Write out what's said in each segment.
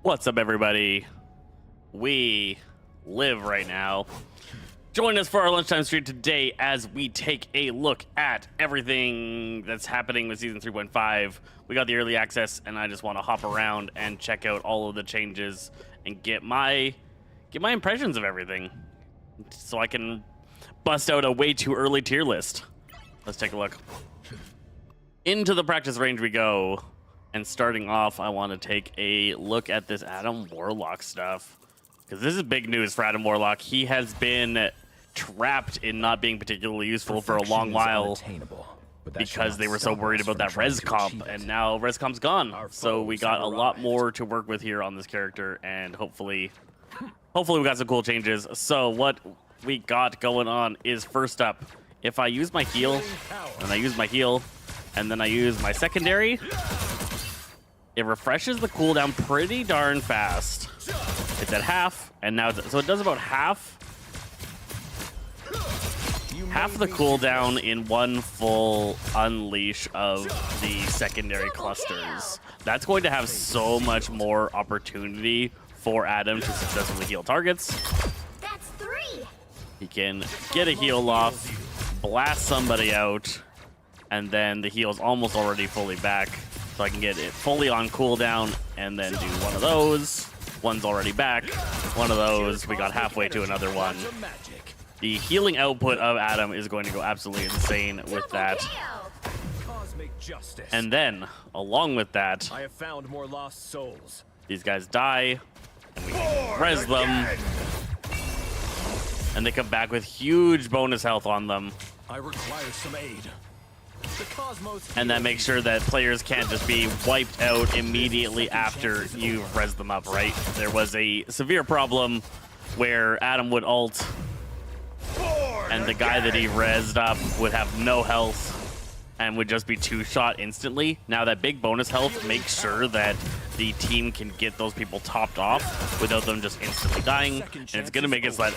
What's up, everybody? We live right now. Join us for our lunchtime stream today as we take a look at everything that's happening with Season 3.5. We got the early access, and I just want to hop around and check out all of the changes and get my impressions of everything, so I can bust out a way too early tier list. Let's take a look. Into the practice range we go. And starting off, I want to take a look at this Adam Warlock stuff, because this is big news for Adam Warlock. He has been trapped in not being particularly useful for a long while because they were so worried about that res comp, and now res comp's gone. So we got a lot more to work with here on this character, and hopefully we got some cool changes. So what we got going on is, first up, if I use my heal, and I use my heal, and then I use my secondary, it refreshes the cooldown pretty darn fast. It's at half, and now so it does about half the cooldown in one full unleash of the secondary clusters. That's going to have so much more opportunity for Adam to successfully heal targets. That's 3. He can get a heal off, blast somebody out, and then the heal's almost already fully back. So I can get it fully on cooldown and then do one of those. One's already back. One of those. We got halfway to another one. The healing output of Adam is going to go absolutely insane with that. And then, along with that, I have found more lost souls. These guys die, and we can res them. And they come back with huge bonus health on them. I require some aid. And that makes sure that players can't just be wiped out immediately after you've res them up, right? There was a severe problem where Adam would ult, and the guy that he rezzed up would have no health and would just be two-shot instantly. Now that big bonus health makes sure that the team can get those people topped off without them just instantly dying, and it's going to make it so that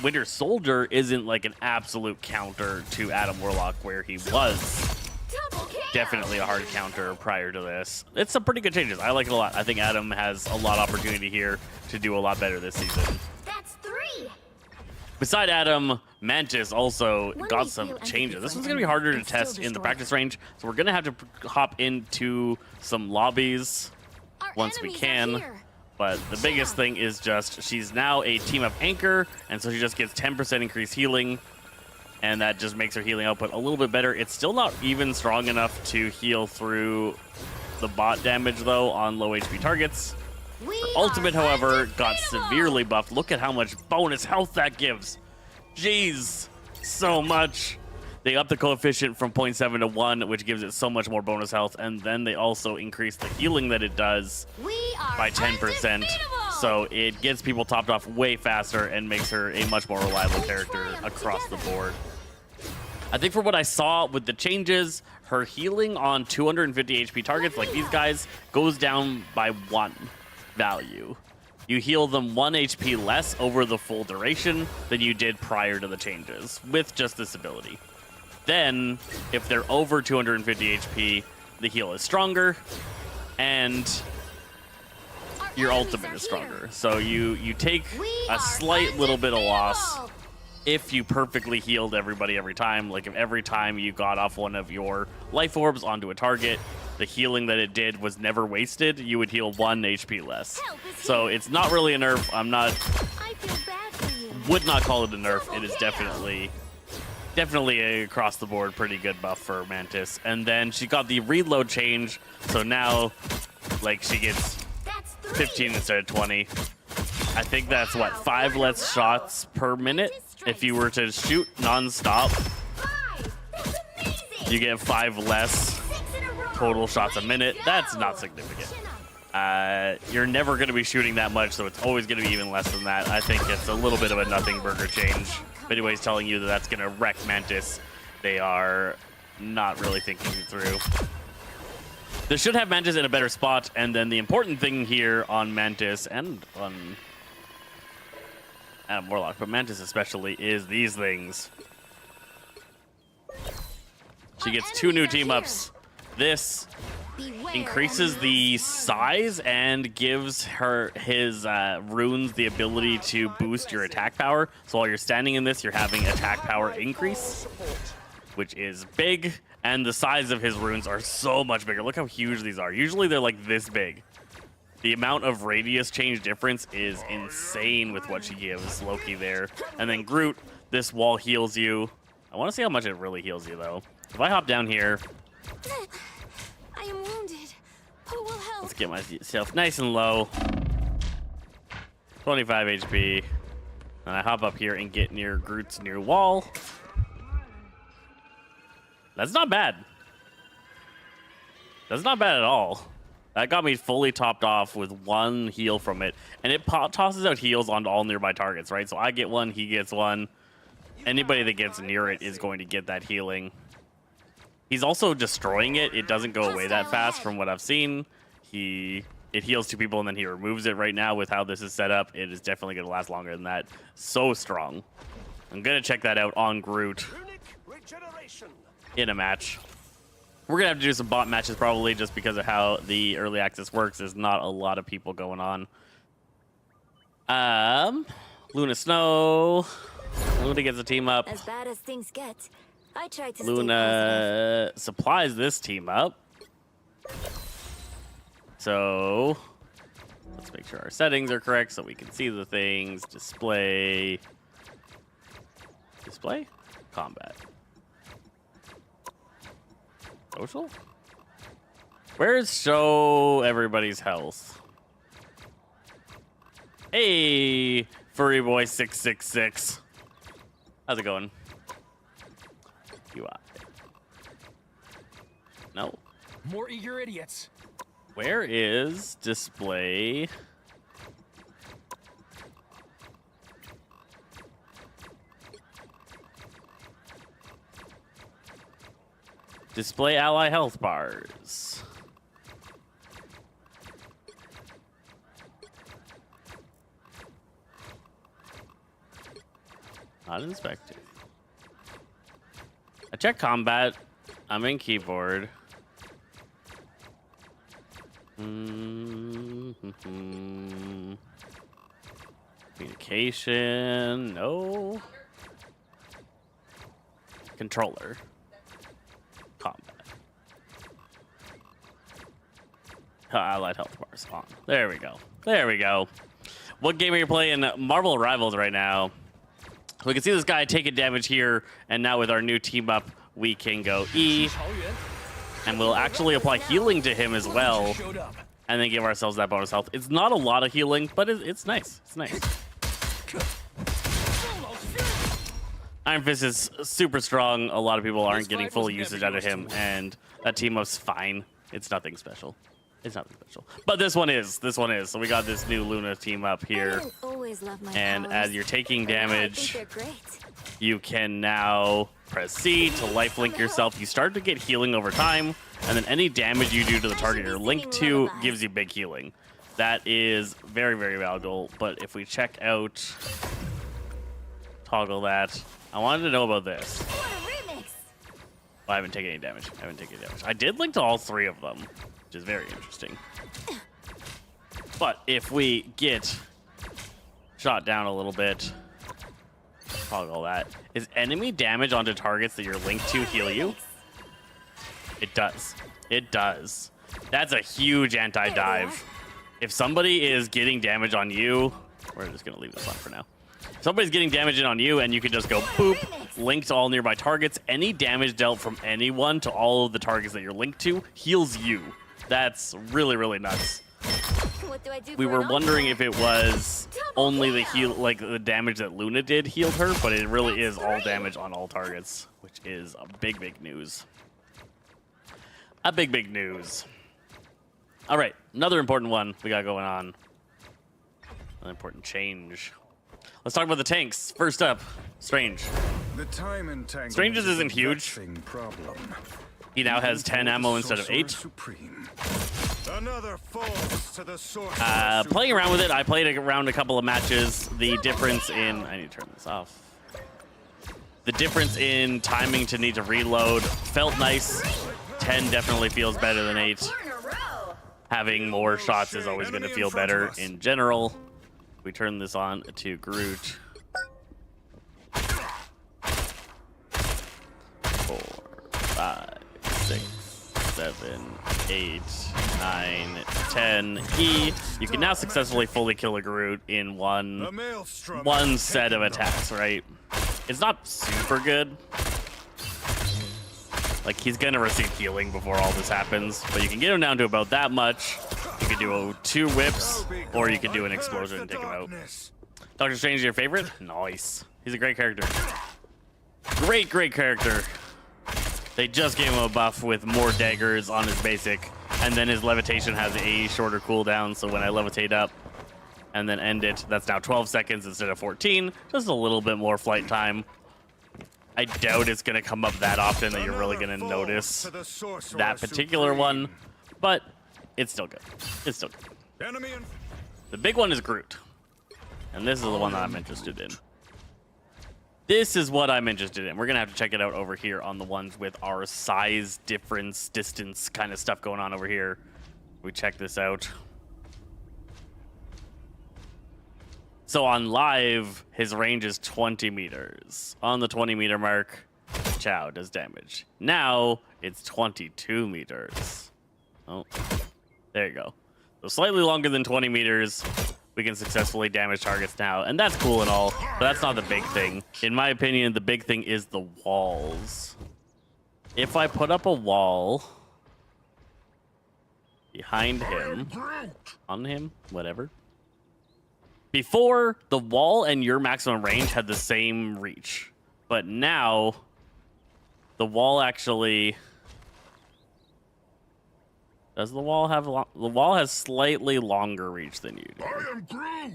Winter Soldier isn't like an absolute counter to Adam Warlock, where he was definitely a hard counter prior to this. It's some pretty good changes. I like it a lot. I think Adam has a lot of opportunity here to do a lot better this season. That's 3. Beside Adam, Mantis also got some changes. This one's going to be harder to test in the practice range, so we're going to have to hop into some lobbies once we can. But the biggest thing is just she's now a team up anchor, and so she just gets 10% increased healing, and that just makes her healing output a little bit better. It's still not even strong enough to heal through the bot damage, though, on low HP targets. Her ultimate, however, got severely buffed. Look at how much bonus health that gives. Jeez, so much. They upped the coefficient from 0.7 to 1, which gives it so much more bonus health, and then they also increased the healing that it does by 10%. So it gets people topped off way faster and makes her a much more reliable character across the board. I think for what I saw with the changes, her healing on 250 HP targets, like these guys, goes down by 1 value. You heal them 1 HP less over the full duration than you did prior to the changes with just this ability. Then, if they're over 250 HP, the heal is stronger, and your ultimate is stronger. So you take a slight little bit of loss if you perfectly healed everybody every time. Like if every time you got off one of your life orbs onto a target, the healing that it did was never wasted, you would heal 1 HP less. So it's not really a nerf. Would not call it a nerf. It is definitely a across the board pretty good buff for Mantis. And then she got the reload change, so now like she gets 15 instead of 20. I think that's what, 5 less shots per minute. If you were to shoot non-stop, you get 5 less total shots a minute. That's not significant. You're never going to be shooting that much, so it's always going to be even less than that. I think it's a little bit of a nothing burger change. If anybody's telling you that that's going to wreck Mantis, they are not really thinking it through. This should have Mantis in a better spot, and then the important thing here on Mantis and on Adam Warlock, but Mantis especially, is these things. She gets 2 new team-ups. This Beware increases the size and gives his runes the ability to boost your attack power. So while you're standing in this, you're having attack power increase, which is big. And the size of his runes are so much bigger. Look how huge these are. Usually they're like this big. The amount of radius change difference is insane with what she gives Loki there. And then Groot, this wall heals you. I want to see how much it really heals you though. If I hop down here, I am wounded. Who will help? let's get myself nice and low. 25 HP. And I hop up here and get near Groot's new wall. That's not bad. That's not bad at all. That got me fully topped off with one heal from it. And it tosses out heals onto all nearby targets, right? So I get one, he gets one. Anybody that gets near it is going to get that healing. He's also destroying it. It doesn't go away that fast from what I've seen. It heals two people and then he removes it. Right now with how this is set up, it is definitely going to last longer than that. So strong. I'm going to check that out on Groot in a match. We're going to have to do some bot matches probably just because of how the early access works. There's not a lot of people going on. Luna Snow. Luna gets a team up. As bad as things get, I tried to Luna supplies this team up. So let's make sure our settings are correct so we can see the things. Display. Combat. Social? Where's show everybody's health? Hey, Furry Boy 666. How's it going? You are. No. More eager idiots. Where is display? Display ally health bars. Not inspected. I check combat. I'm in keyboard. Communication. No. Controller. Combat. Allied health bars on. There we go. There we go. What game are you playing? Marvel Rivals right now. We can see this guy taking damage here, and now with our new team up, we can go E, and we'll actually apply healing to him as well, and then give ourselves that bonus health. It's not a lot of healing, but it's nice. It's nice. Iron Fist is super strong. A lot of people aren't getting full usage out of him, and that team up's fine. It's nothing special. It's nothing special. But this one is. This one is. So we got this new Luna team up here. And as you're taking damage, you can now press C to lifelink yourself. You start to get healing over time, and then any damage you do to the target you're linked to gives you big healing. That is very, very valuable. But if we check out, toggle that. I wanted to know about this. Oh, I haven't taken any damage. I did link to all three of them, which is very interesting. But if we get shot down a little bit, toggle that. Is enemy damage onto targets that you're linked to heal you? It does. It does. That's a huge anti-dive. If somebody is getting damage on you, we're just going to leave this on for now. Somebody's getting damage in on you, and you can just go boop, link to all nearby targets. Any damage dealt from anyone to all of the targets that you're linked to heals you. That's really, really nuts. We were wondering if it was only the heal, like the damage that Luna did healed her, but it really is all damage on all targets, which is a big, big news. A big, big news. All right, another important one we got going on. An important change. Let's talk about the tanks. First up, Strange. The time in tank Strange's isn't huge. Problem. He now has 10 ammo instead of 8. Supreme. Another force to the source Playing around with it, I played around a couple of matches. The difference in... I need to turn this off. The difference in timing to need to reload felt nice. 10 definitely feels better than 8. having more shots is always going to feel better in general. We turn this on to Groot. 4, 5, 6, 7, 8, 9, 10. You can now successfully fully kill a Groot in one set of attacks, right? It's not super good. Like, he's gonna receive healing before all this happens, but you can get him down to about that much. You can do 2 whips, or you can do an explosion and take him out. Doctor Strange is your favorite? Nice. He's a great character. Great character. They just gave him a buff with more daggers on his basic, and then his levitation has a shorter cooldown, so when I levitate up and then end it, that's now 12 seconds instead of 14. Just a little bit more flight time. I doubt it's going to come up that often that you're really going to notice that particular one, but it's still good. It's still good. The big one is Groot, and this is the one that I'm interested in. This is what I'm interested in. We're going to have to check it out over here on the ones with our size difference, distance kind of stuff going on over here. We check this out. So on live, his range is 20 meters. On the 20-meter mark, Chow does damage. Now, it's 22 meters. Oh, there you go. So slightly longer than 20 meters. We can successfully damage targets now, and that's cool and all, but that's not the big thing. In my opinion, the big thing is the walls. If I put up a wall behind him, on him, whatever. Before, the wall and your maximum range had the same reach, but now the wall actually... Does the wall have the wall has slightly longer reach than you do? I am Groot.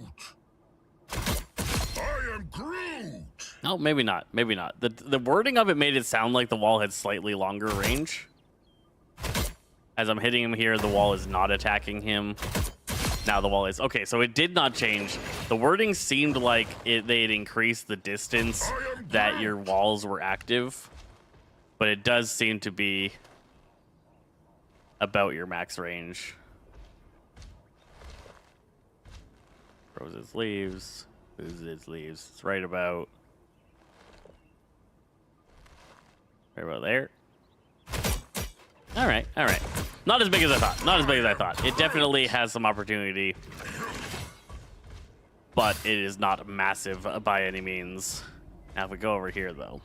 I am Groot. No, maybe not. Maybe not. The wording of it made it sound like the wall had slightly longer range. As I'm hitting him here, the wall is not attacking him. Now the wall is. Okay, so it did not change. The wording seemed like they had increased the distance that your walls were active, but it does seem to be about your max range. Roses leaves. Loses leaves. It's right about there. All right. Not as big as I thought. Not as big as I thought. It definitely has some opportunity, but it is not massive by any means. Now if we go over here, though.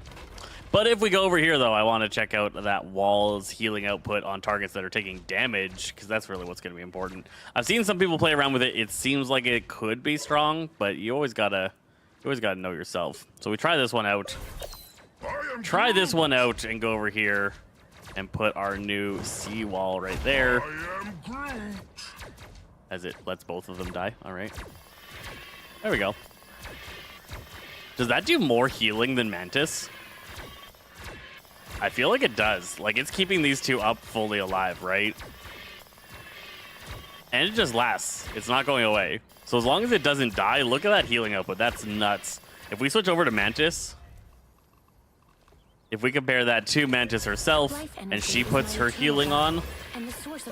I want to check out that wall's healing output on targets that are taking damage, because that's really what's going to be important. I've seen some people play around with it. It seems like it could be strong, but you always gotta know yourself. So we try this one out. Try this one out and go over here and put our new seawall right there. As it lets both of them die. All right. There we go. Does that do more healing than Mantis? I feel like it does. Like, it's keeping these two up fully alive, right? And it just lasts. It's not going away. So as long as it doesn't die, look at that healing output. That's nuts. If we switch over to Mantis, if we compare that to Mantis herself, and she puts her healing on,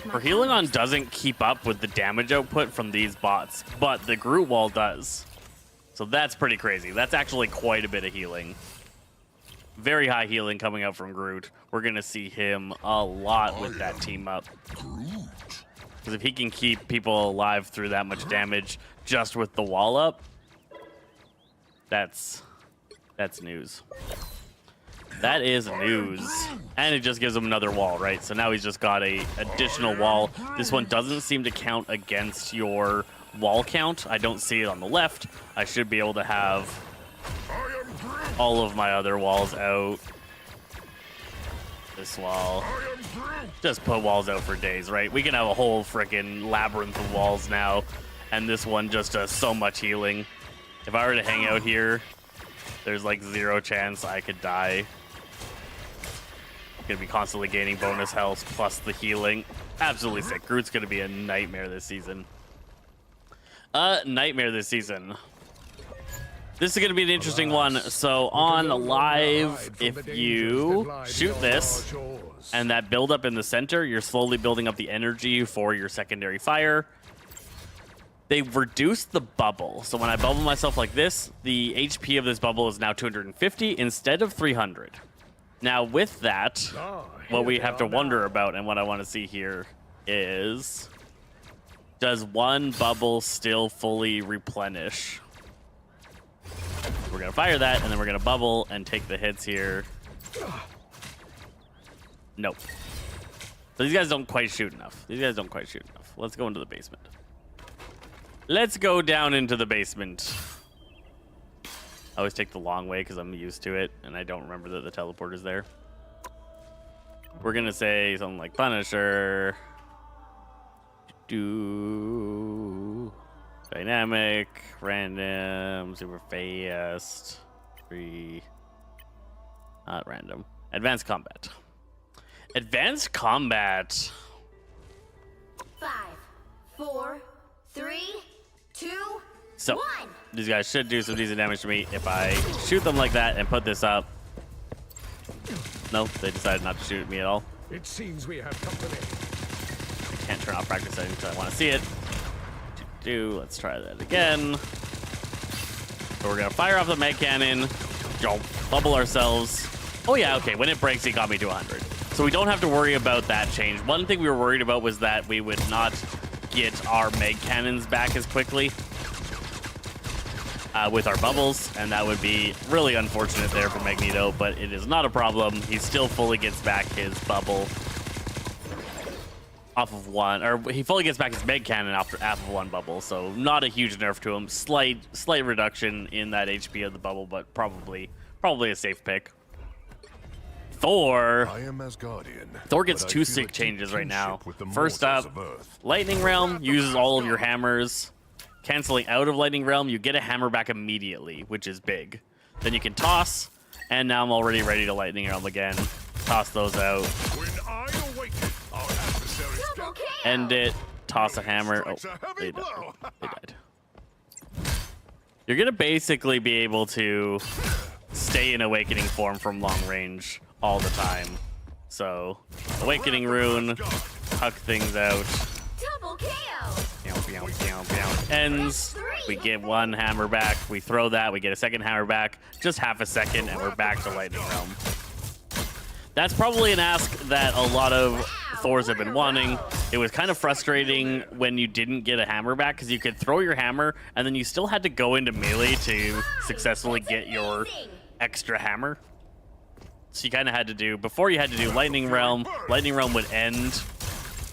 her healing on doesn't keep up with the damage output from these bots, but the Groot wall does. So that's pretty crazy. That's actually quite a bit of healing. Very high healing coming out from Groot. We're going to see him a lot with that team up. Because if he can keep people alive through that much damage just with the wall up, that's news. That is news. And it just gives him another wall, right? So now he's just got a additional wall. This one doesn't seem to count against your wall count. I don't see it on the left. I should be able to have all of my other walls out. This wall. Just put walls out for days, right? We can have a whole freaking labyrinth of walls now, and this one just does so much healing. If I were to hang out here, there's like 0 chance I could die. Gonna be constantly gaining bonus health plus the healing. Absolutely sick. Groot's gonna be a nightmare this season. This is going to be an interesting one. So on live, if you shoot this and that buildup in the center, you're slowly building up the energy for your secondary fire. They've reduced the bubble. So when I bubble myself like this, the HP of this bubble is now 250 instead of 300. Now with that, what we have to wonder about and what I want to see here is, does one bubble still fully replenish? We're going to fire that, and then we're going to bubble and take the hits here. Nope. So these guys don't quite shoot enough. These guys don't quite shoot enough. Let's go into the basement. Let's go down into the basement. I always take the long way because I'm used to it, and I don't remember that the teleporter's there. We're going to say something like Punisher. Dynamic, random, super fast, free, not random. Advanced combat. Advanced combat. 5, 4, 3, 2, So, 1. these guys should do some decent damage to me if I shoot them like that and put this up. No, they decided not to shoot at me at all. It seems we have company. Can't turn off practice settings because I want to see it. Let's try that again. So we're gonna fire off the med cannon, bubble ourselves. Oh yeah, okay, when it breaks, it got me to 100. So we don't have to worry about that change. One thing we were worried about was that we would not get our meg cannons back as quickly with our bubbles, and that would be really unfortunate there for Magneto, but it is not a problem. He still fully gets back his bubble off of one, or he fully gets back his meg cannon after half of one bubble, so not a huge nerf to him. Slight reduction in that HP of the bubble, but probably a safe pick. Thor. I am Asgardian, Thor gets but I two feel a sick deep changes right now. kinship with the First mortals up, of Earth. Lightning Realm uses all of your hammers. Canceling out of Lightning Realm, you get a hammer back immediately, which is big. Then you can toss, and now I'm already ready to Lightning Realm again. Toss those out. When I awaken, our adversaries Double kill. End it. Toss a hammer. Oh, Strikes a heavy they died. blow. They died. You're gonna basically be able to stay in Awakening form from long range all the time. So, Awakening Rune, huck things out. Double KO. Ends. We get one hammer back. We throw that. We get a second hammer back. Just half a second, and we're back to Lightning Realm. That's probably an ask that a lot of Thors have been wanting. It was kind of frustrating when you didn't get a hammer back because you could throw your hammer, and then you still had to go into melee to successfully get your extra hammer. So you kind of had to do, before you had to do Lightning Realm would end,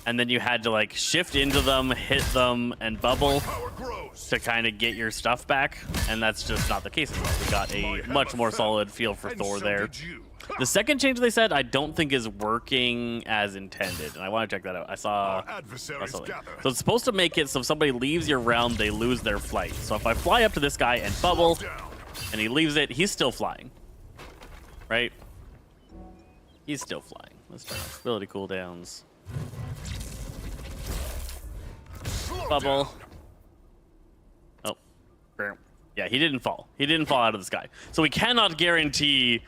and then you had to like shift into them, hit them, and bubble Power grows. to kind of get your stuff back, and that's just not the case anymore. We got a much more solid feel for And Thor so there. did you. The second change they said I don't think is working as intended, and I want to check that out. I saw Adversaries something. gather. So it's supposed to make it so if somebody leaves your realm, they lose their flight. So if I fly up to this guy and bubble, Down. and he leaves it, he's still flying. Right? He's still flying. Let's try ability cooldowns. Slow Bubble. down. Oh. Yeah, he didn't fall. He didn't fall out of the sky. So we cannot guarantee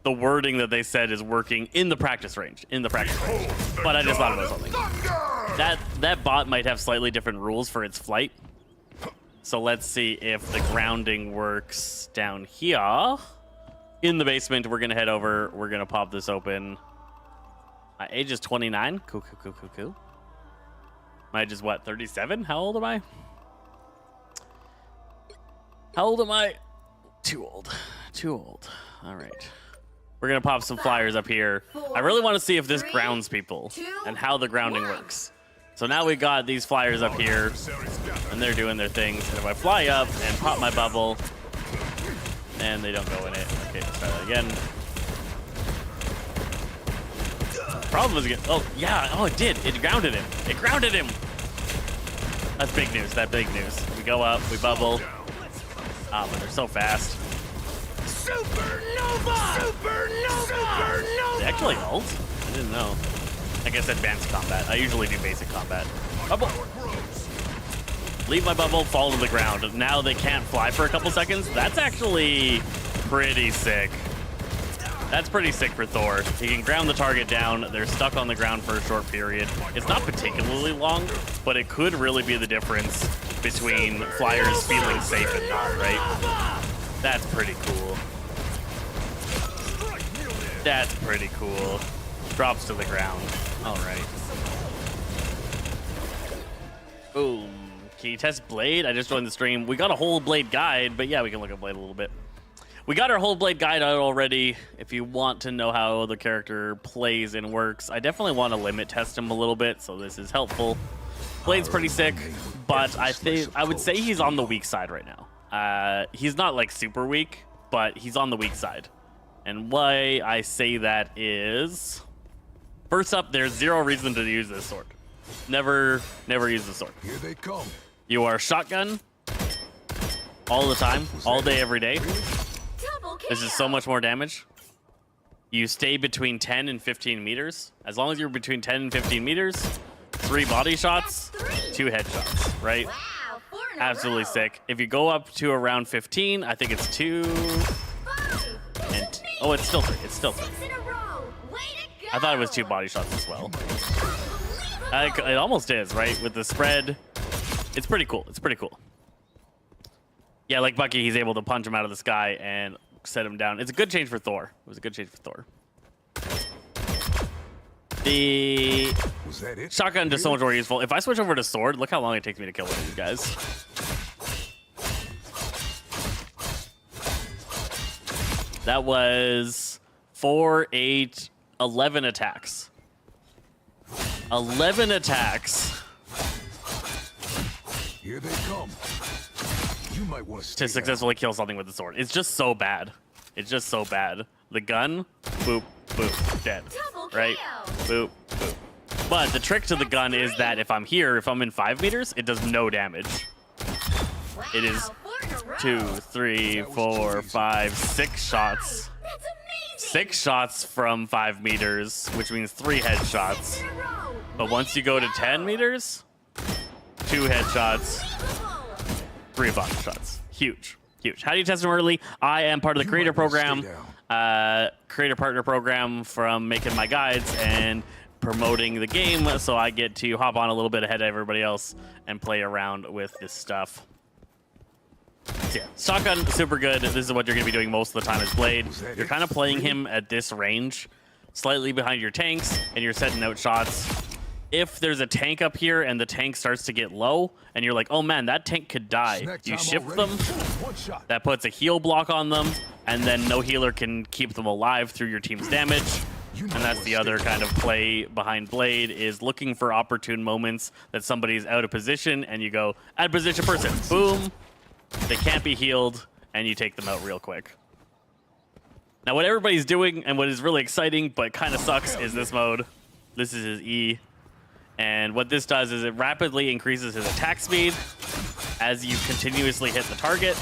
the wording that they said is working in the practice range. But I just thought about something. Thunder! That bot might have slightly different rules for its flight. So let's see if the grounding works down here. In the basement, we're going to head over. We're going to pop this open. My age is 29. Cool. My age is what, 37? How old am I? Too old. All right. We're going to pop some flyers up here. I really want to see if this grounds people and how the grounding works. So now we got these flyers up here, Adversaries gather. and they're doing their things. And if I fly up and pop my bubble, and they don't go in it. Okay, let's try that again. Problem is again. Oh, yeah. Oh, it did. It grounded him. That's big news. We go up, we bubble. Oh, but they're so fast. Supernova! They actually ult? I didn't know. I guess advanced combat. I usually do basic combat. Bubble. Power grows. leave my bubble, fall to the ground. Now they can't fly for a couple seconds. That's actually pretty sick. That's pretty sick for Thor. He can ground the target down. They're stuck on the ground for a short period. It's not particularly long, but it could really be the difference between flyers feeling safe and not, right? That's pretty cool. That's pretty cool. Drops to the ground. All right. Boom. Can you test Blade? I just joined the stream. We got a whole Blade guide, but yeah, we can look at Blade a little bit. We got our whole Blade guide out already. If you want to know how the character plays and works, I definitely want to limit test him a little bit, so this is helpful. Blade's pretty sick, but I would say he's on the weak side right now. He's not like super weak, but he's on the weak side. And why I say that is, first up, there's zero reason to use this sword. Never use the sword. Here they come. You are shotgun all the time, all day, every day. This is so much more damage. You stay between 10 and 15 meters. As long as you're between 10 and 15 meters, 3 body shots, 2 headshots, right? Wow, 4 in a Absolutely row. sick. If you go up to around 15, I think it's 2. 5. And oh, it's still 3. It's still 3. 6 in a row. Way to go. I thought it was 2 body shots as well. It almost is, right? With the spread. It's pretty cool. It's pretty cool. Yeah, like Bucky, he's able to punch him out of the sky and set him down. It's a good change for Thor. It was a good change for Thor. The Was that it? shotgun is so much more useful. If I switch over to sword, look how long it takes me to kill one of these guys. That was 4, 8, 11 attacks. 11 attacks Here they come. You might want to successfully kill something with the sword. It's just so bad. It's just so bad. The gun, boop, boop, dead. Double Right? kill. Boop, boop. But the trick to the gun is that if I'm here, if I'm in 5 meters, it does no damage. Wow, It is 4 in a row. 2, 3, 4, 5, 6 shots. That's amazing. 6 shots from 5 meters, which means 3 headshots. In a row. But once you go to 10 meters, 2 headshots, 3 body shots. Huge. Huge. How do you test them early? I am part of the You creator might wanna program, stay creator partner program from making my guides and promoting the game. So I get to hop on a little bit ahead of everybody else and play around with this stuff. So yeah, shotgun, super good. This is what you're going to be doing most of the time is Blade. You're kind of playing him at this range, slightly behind your tanks, and you're setting out shots. If there's a tank up here and the tank starts to get low, and you're like, oh man, that tank could die, Snack you time shift already. them. One shot. That puts a heal block on them, and then no healer can keep them alive through your team's damage. And that's the other kind of play behind Blade, is looking for opportune moments that somebody's out of position, and you go, out of position person, boom. They can't be healed, and you take them out real quick. Now, what everybody's doing, and what is really exciting, but kind of sucks, is this mode. This is his E. And what this does is it rapidly increases his attack speed as you continuously hit the target,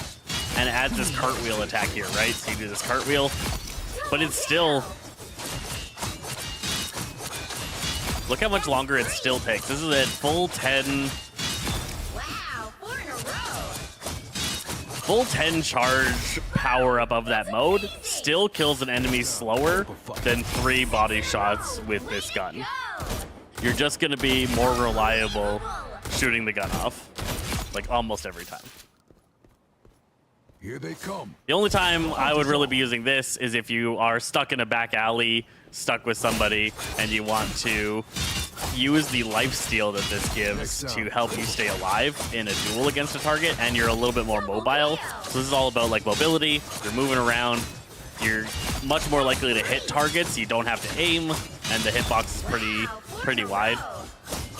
and it adds this cartwheel attack here, right? So you do this cartwheel, but it's still... Look how much longer it still takes. This is at full 10... Wow, 4 in a row. Full 10 charge power up of that mode still kills an enemy slower than 3 body shots with this gun. Go. You're just going to be more reliable shooting the gun off, like almost every time. Here they come. The only time I would really be using this is if you are stuck in a back alley, stuck with somebody, and you want to use the lifesteal that this gives to help you stay alive in a duel against a target, and you're a little bit more mobile. So this is all about like mobility. You're moving around. You're much more likely to hit targets. You don't have to aim, and the hitbox is pretty wide.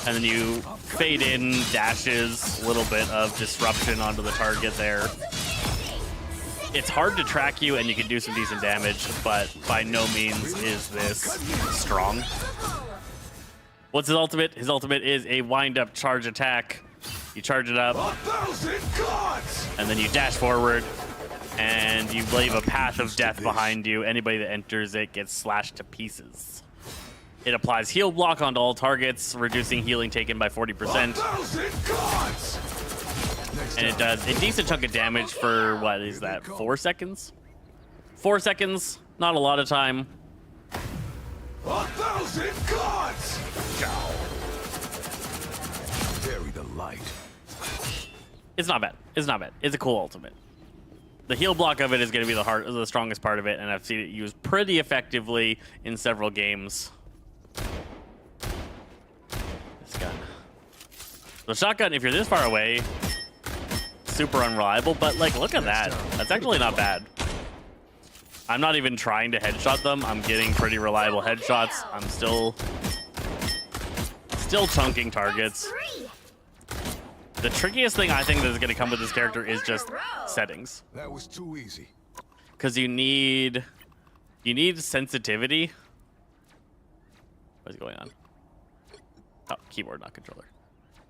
And then you fade in, dashes, a little bit of disruption onto the target there. It's hard to track you, and you can do some decent damage, but by no means is this strong. What's his ultimate? His ultimate is a wind-up charge attack. You charge it up, 1,000 gods! and then you dash forward, and you leave a path of death behind you. Anybody that enters it gets slashed to pieces. It applies heal block onto all targets, reducing healing taken by 40%. 1,000 gods! Next And it does a decent chunk of damage for, what is that, 4 seconds? 4 seconds, not a lot of time. 1,000 gods! Bury the light. It's not bad. It's not bad. It's a cool ultimate. The heal block of it is going to be the strongest part of it, and I've seen it used pretty effectively in several games. This gun. The shotgun, if you're this far away, super unreliable, but like, look at that. That's actually not bad. I'm not even trying to headshot them. I'm getting pretty reliable headshots. I'm still chunking targets. The trickiest thing I think that is going to come with this character is just settings, That was too easy. because you need sensitivity. What is going on? Oh, keyboard, not controller.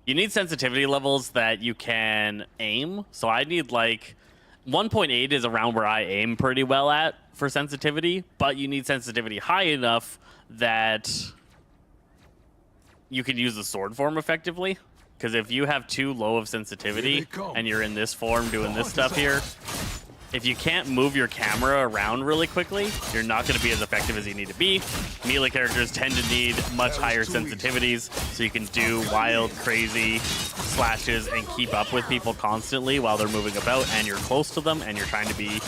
You need sensitivity levels that you can aim. So I need like 1.8 is around where I aim pretty well at for sensitivity, but you need sensitivity high enough that you can use the sword form effectively. Because if you have too low of sensitivity and you're in this form doing this stuff here, if you can't move your camera around really quickly, you're not going to be as effective as you need to be. Melee characters tend to need much higher sensitivities, so you can do wild, crazy slashes and keep up with people constantly while they're moving about, and you're close to them, and you're trying to be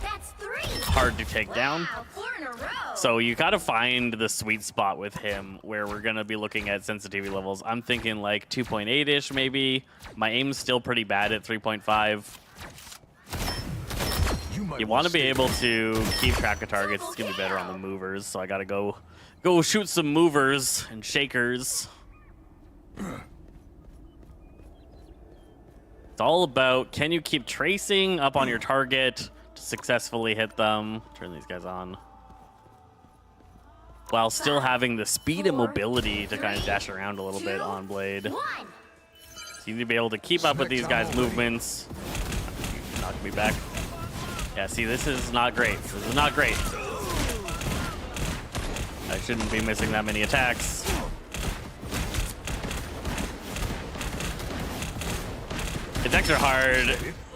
That's 3. hard to take down. Wow, 4 in a row. So you got to find the sweet spot with him where we're going to be looking at sensitivity levels. I'm thinking like 2.8-ish maybe. My aim's still pretty bad at 3.5. You want to be able to keep track of targets. It's going to be better on the movers, so I got to go shoot some movers and shakers. It's all about, can you keep tracing up on your target to successfully hit them? Turn these guys on. While still having the speed and mobility to kind of dash around a little bit on Blade. 1. So you need to be able to keep up with these guys' movements. Knock me back. Yeah, see, this is not great. This is not great. I shouldn't be missing that many attacks. It's extra hard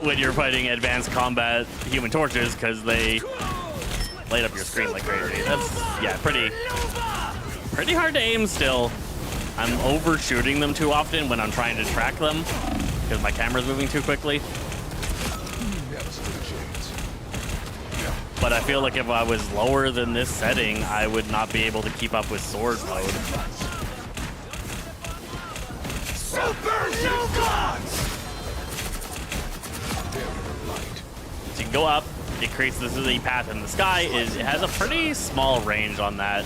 when you're fighting advanced combat Human Torches because they light up your screen like crazy. That's, yeah, pretty hard to aim still. I'm overshooting them too often when I'm trying to track them because my camera's moving too quickly. Never stood a chance. But I feel like if I was lower than this setting, I would not be able to keep up with sword mode. 1,000 gods! So you can go up, it creates this easy path in the sky. It has a pretty small range on that.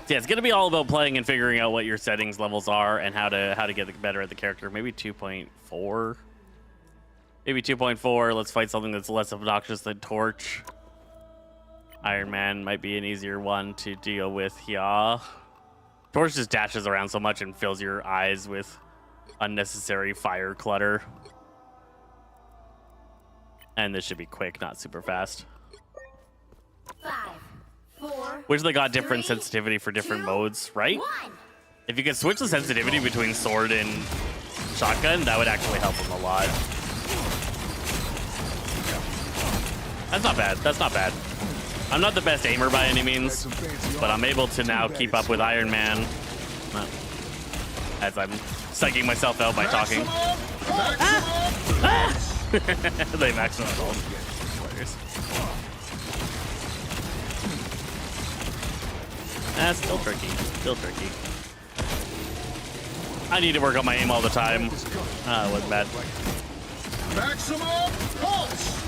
Yeah, it's gonna be all about playing and figuring out what your settings levels are and how to get better at the character. Maybe 2.4. Maybe 2.4. Let's fight something that's less obnoxious than Torch. Iron Man might be an easier one to deal with. Yeah. Torch just dashes around so much and fills your eyes with unnecessary fire clutter. And this should be quick, not super fast. 5, 4. Which they got different sensitivity for different modes, right? 1. If you could switch the sensitivity between sword and shotgun, that would actually help them a lot. That's not bad. That's not bad. I'm not the best aimer by any means, but I'm able to now keep up with Iron Man as I'm psyching myself out by talking. They maximum ult. That's still tricky. Still tricky. I need to work on my aim all the time. It wasn't bad. Maximum pulse.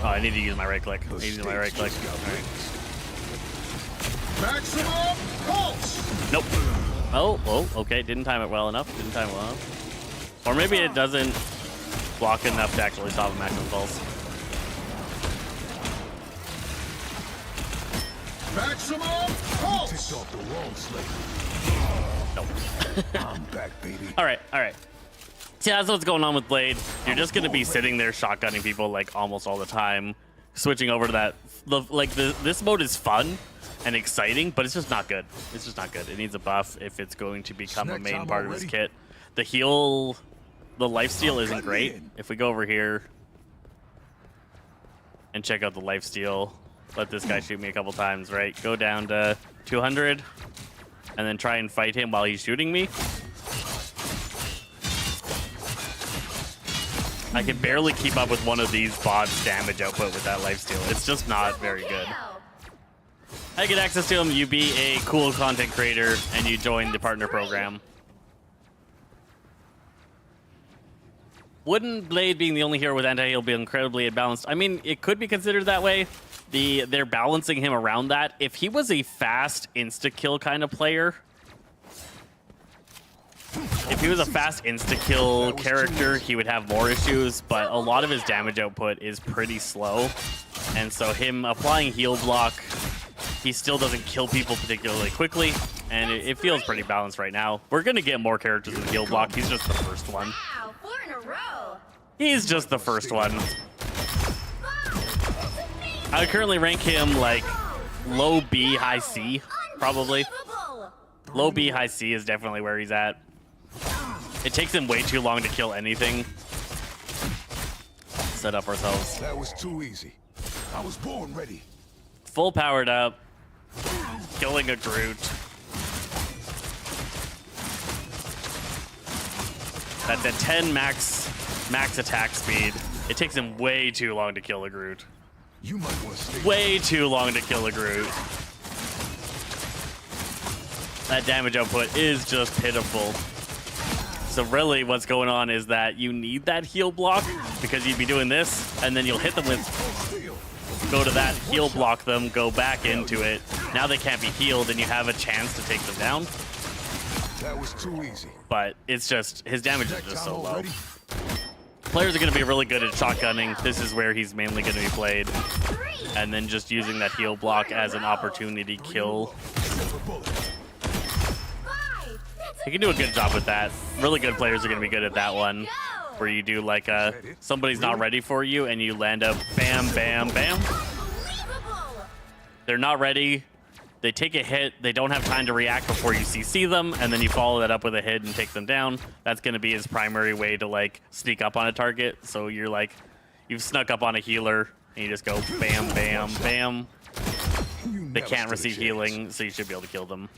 Oh, I need to use my right click. I need to use my right click. All right. Maximum pulse. Nope. Oh, okay. Didn't time it well enough. Didn't time it well enough. Or maybe it doesn't block enough to actually stop a maximum pulse. Maximum pulse. Ticked off the wrong slate. Nope. I'm back, baby. All right. See, that's what's going on with Blade. You're just going to be sitting there shotgunning people like almost all the time, switching over to that. This mode is fun, and exciting, but it's just not good. It's just not good. It needs a buff if it's going to become a Snack main time part of his already? kit. The heal, the lifesteal isn't cutting great. in. If we go over here and check out the lifesteal, let this guy shoot me a couple times, right? Go down to 200 and then try and fight him while he's shooting me. I can barely keep up with one of these bots' damage output with that lifesteal. It's just not very good. How you get access to him? You be a cool content creator and you join the partner program. Wouldn't Blade being the only hero with anti-heal be incredibly imbalanced? I mean, it could be considered that way. They're balancing him around that. If he was a fast insta-kill kind of player, if he was a fast insta-kill character, he would have more issues, but a lot of his damage output is pretty slow. And so him applying heal block, he still doesn't kill people particularly quickly, and it feels pretty balanced right now. We're going to get more characters with heal block. He's just the first one. Wow, 4 in a row. He's just the first one. I would currently rank him like low B, high C, probably. Unbelievable. Low B, high C is definitely where he's at. It takes him way too long to kill anything. Set up ourselves. That was too easy. I was born ready. Full powered up. Killing a Groot. At the 10 max attack speed, it takes him way too long to kill a Groot. You might want to stay. Way too long to kill a Groot. That damage output is just pitiful. So really what's going on is that you need that heal block because you'd be doing this and then you'll hit them with, Still. go to that, heal block them, go back into it. Now they can't be healed and you have a chance to take them down. That was too easy. But it's just, his damage is Snack just time so low. already? Players are going to be really good at shotgunning. This is where he's mainly going to be played. And then just using that heal block as an opportunity kill. Silver bullet. 5. That's He can do a good job with that. Really good players are going to be good at that one. Where you do like a, somebody's not ready for you and you land up bam, bam, bam. unbelievable. They're not ready. They take a hit. They don't have time to react before you CC them, and then you follow that up with a hit and take them down. That's going to be his primary way to like sneak up on a target. So you're like, you've snuck up on a healer, and you just go bam, bam, bam. You They never can't stood a receive chance. healing, so you should be able to kill them.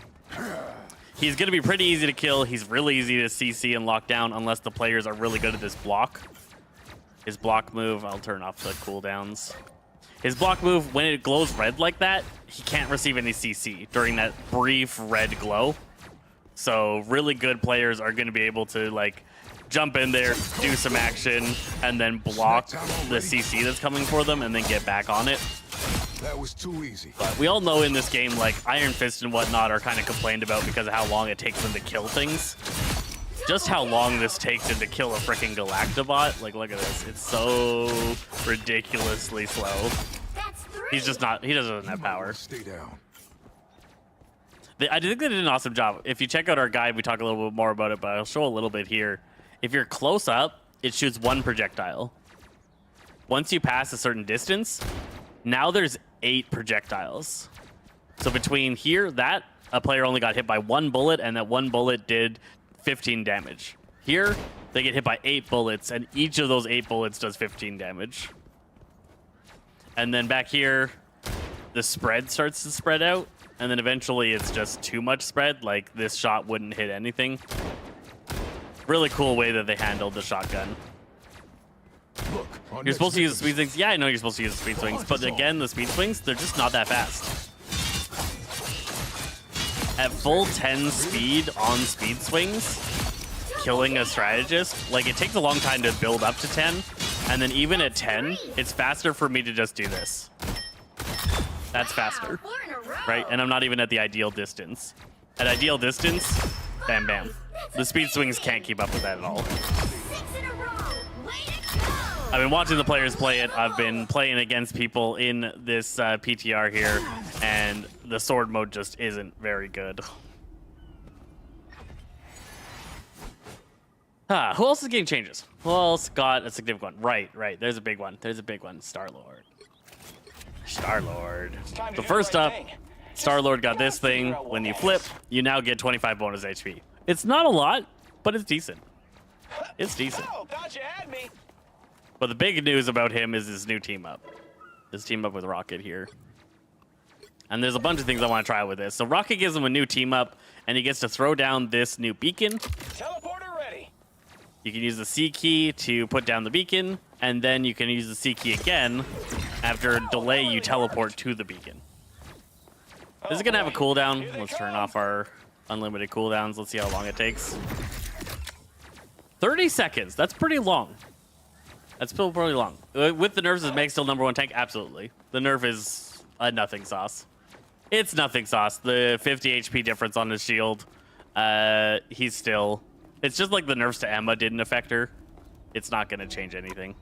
He's going to be pretty easy to kill. He's really easy to CC and lock down unless the players are really good at this block. His block move, I'll turn off the cooldowns. His block move, when it glows red like that, he can't receive any CC during that brief red glow. So really good players are going to be able to like jump in there, do some action, and then block the CC that's coming for them and then get back on it. That was too easy. But we all know in this game, like Iron Fist and whatnot are kind of complained about because of how long it takes them to kill things. Just how long this takes him to kill a freaking Galactabot. Like, look at this. It's so ridiculously slow. That's 3. He's just not, he doesn't have You might power. wanna Stay down. I think they did an awesome job. If you check out our guide, we talk a little bit more about it, but I'll show a little bit here. If you're close up, it shoots 1 projectile. Once you pass a certain distance, now there's 8 projectiles. So between here, that, a player only got hit by 1 bullet, and that 1 bullet did 15 damage. Here, they get hit by 8 bullets, and each of those 8 bullets does 15 damage. And then back here, the spread starts to spread out, and then eventually it's just too much spread, like this shot wouldn't hit anything. Really cool way that they handled the shotgun. Look, our You're next supposed to use the victims- speed swings? Yeah, I know you're supposed to use the speed swings, but again, the speed swings, they're just not that fast. At full 10 speed on speed swings, killing a strategist, like it takes a long time to build up to 10, and then even at 10, it's faster for me to just do this. That's faster, 4 in a row. right? And I'm not even at the ideal distance. At ideal distance, bam, bam. The speed swings can't keep up with that at all. 6 in a row. Way to go. I've been watching the players play it. I've been playing against people in this PTR here, and the sword mode just isn't very good. Who else is getting changes? Who else got a significant one? Right. There's a big one. There's a big one. Star-Lord. Star-Lord. So first up, Star-Lord got this thing. When you flip, you now get 25 bonus HP. It's not a lot, but it's decent. It's decent. Oh, thought you had me. But the big news about him is his new team up. His team up with Rocket here. And there's a bunch of things I want to try with this. So Rocket gives him a new team up, and he gets to throw down this new beacon. Teleporter ready. You can use the C key to put down the beacon, and then you can use the C key again after delay you teleport to the beacon. This is going to have a cooldown. Let's turn off our unlimited cooldowns. Let's see how long it takes. 30 seconds. That's pretty long. That's still pretty long. With the nerfs, is Meg still #1 tank? Absolutely. The nerf is a nothing sauce. It's nothing sauce. The 50 HP difference on his shield. He's still... It's just like the nerfs to Emma didn't affect her. It's not going to change anything.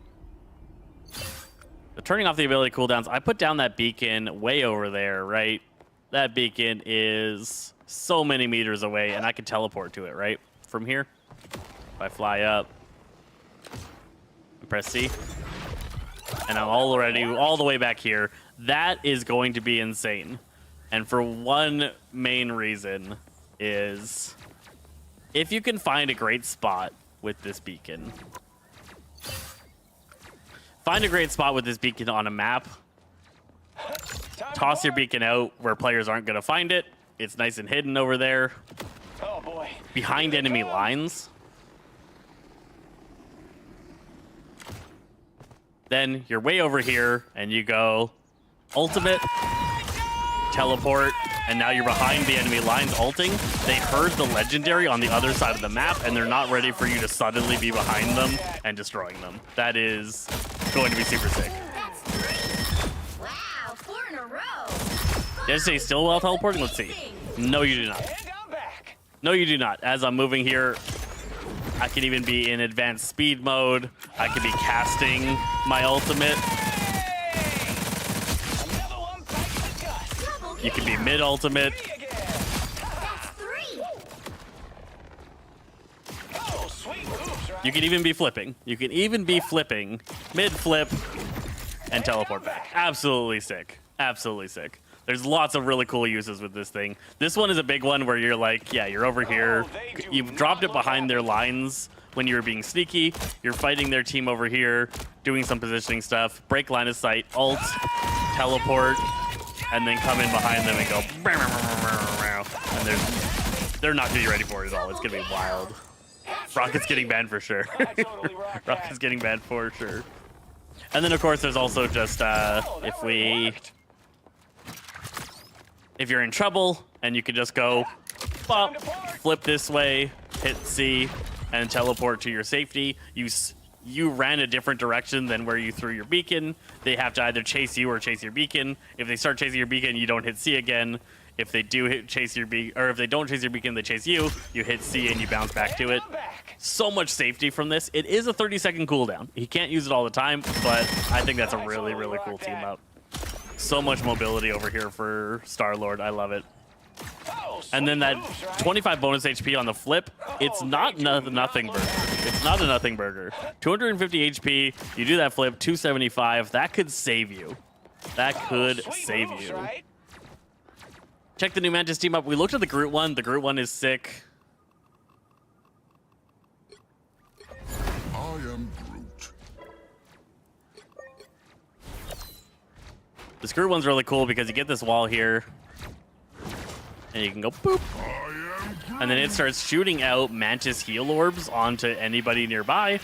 But turning off the ability cooldowns, I put down that beacon way over there, right? That beacon is so many meters away, and I can teleport to it, right? From here. If I fly up, press C, and I'm already all the way back here. That is going to be insane. And for one main reason is if you can find a great spot with this beacon. Find a great spot with this beacon on a map. Toss your beacon out where players aren't going to find it. It's nice and hidden over there. Oh boy. Behind enemy lines. Then you're way over here and you go ultimate, teleport, and now you're behind the enemy lines ulting. They heard the legendary on the other side of the map and they're not ready for you to suddenly be behind them and destroying them. That is going to be super sick. That's 3. Wow, 4 in a row. Did I say still while teleporting? Let's see. No, you do not. And I'm back. No, you do not. As I'm moving here, I can even be in advanced speed mode. I can be casting my ultimate. Another one bites the dust. Double You can be mid-ultimate. Again. That's 3. Oh, sweet moves, right? You can even be flipping. You can even be flipping mid-flip and teleport back. Absolutely sick. Absolutely sick. There's lots of really cool uses with this thing. This one is a big one where you're like, yeah, you're over here. You've dropped it behind their lines when you were being sneaky. You're fighting their team over here, doing some positioning stuff. Break line of sight, ult, teleport, and then come in behind them and go. And they're not going to be ready for it at all. It's going to be wild. Rocket's getting banned for sure. Totally rock that. Rocket's getting banned for sure. And then, of course, there's also just if you're in trouble and you can just go bop, flip this way, hit C, and teleport to your safety. You ran a different direction than where you threw your beacon. They have to either chase you or chase your beacon. If they start chasing your beacon, you don't hit C again. If they do chase your beacon, or if they don't chase your beacon, they chase you. You hit C and you bounce back to it. So much safety from this. It is a 30-second cooldown. He can't use it all the time, but I think that's a really, really cool team up. So much mobility over here for Star-Lord. I love it. And then that 25 bonus HP on the flip, it's not nothing burger. It's not a nothing burger. 250 HP, you do that flip, 275. That could save you. That could save you. Check the new Mantis team up. We looked at the Groot one. The Groot one is sick. I am Groot. This Groot one's really cool because you get this wall here, and you can go boop. I am Groot. And then it starts shooting out Mantis heal orbs onto anybody nearby.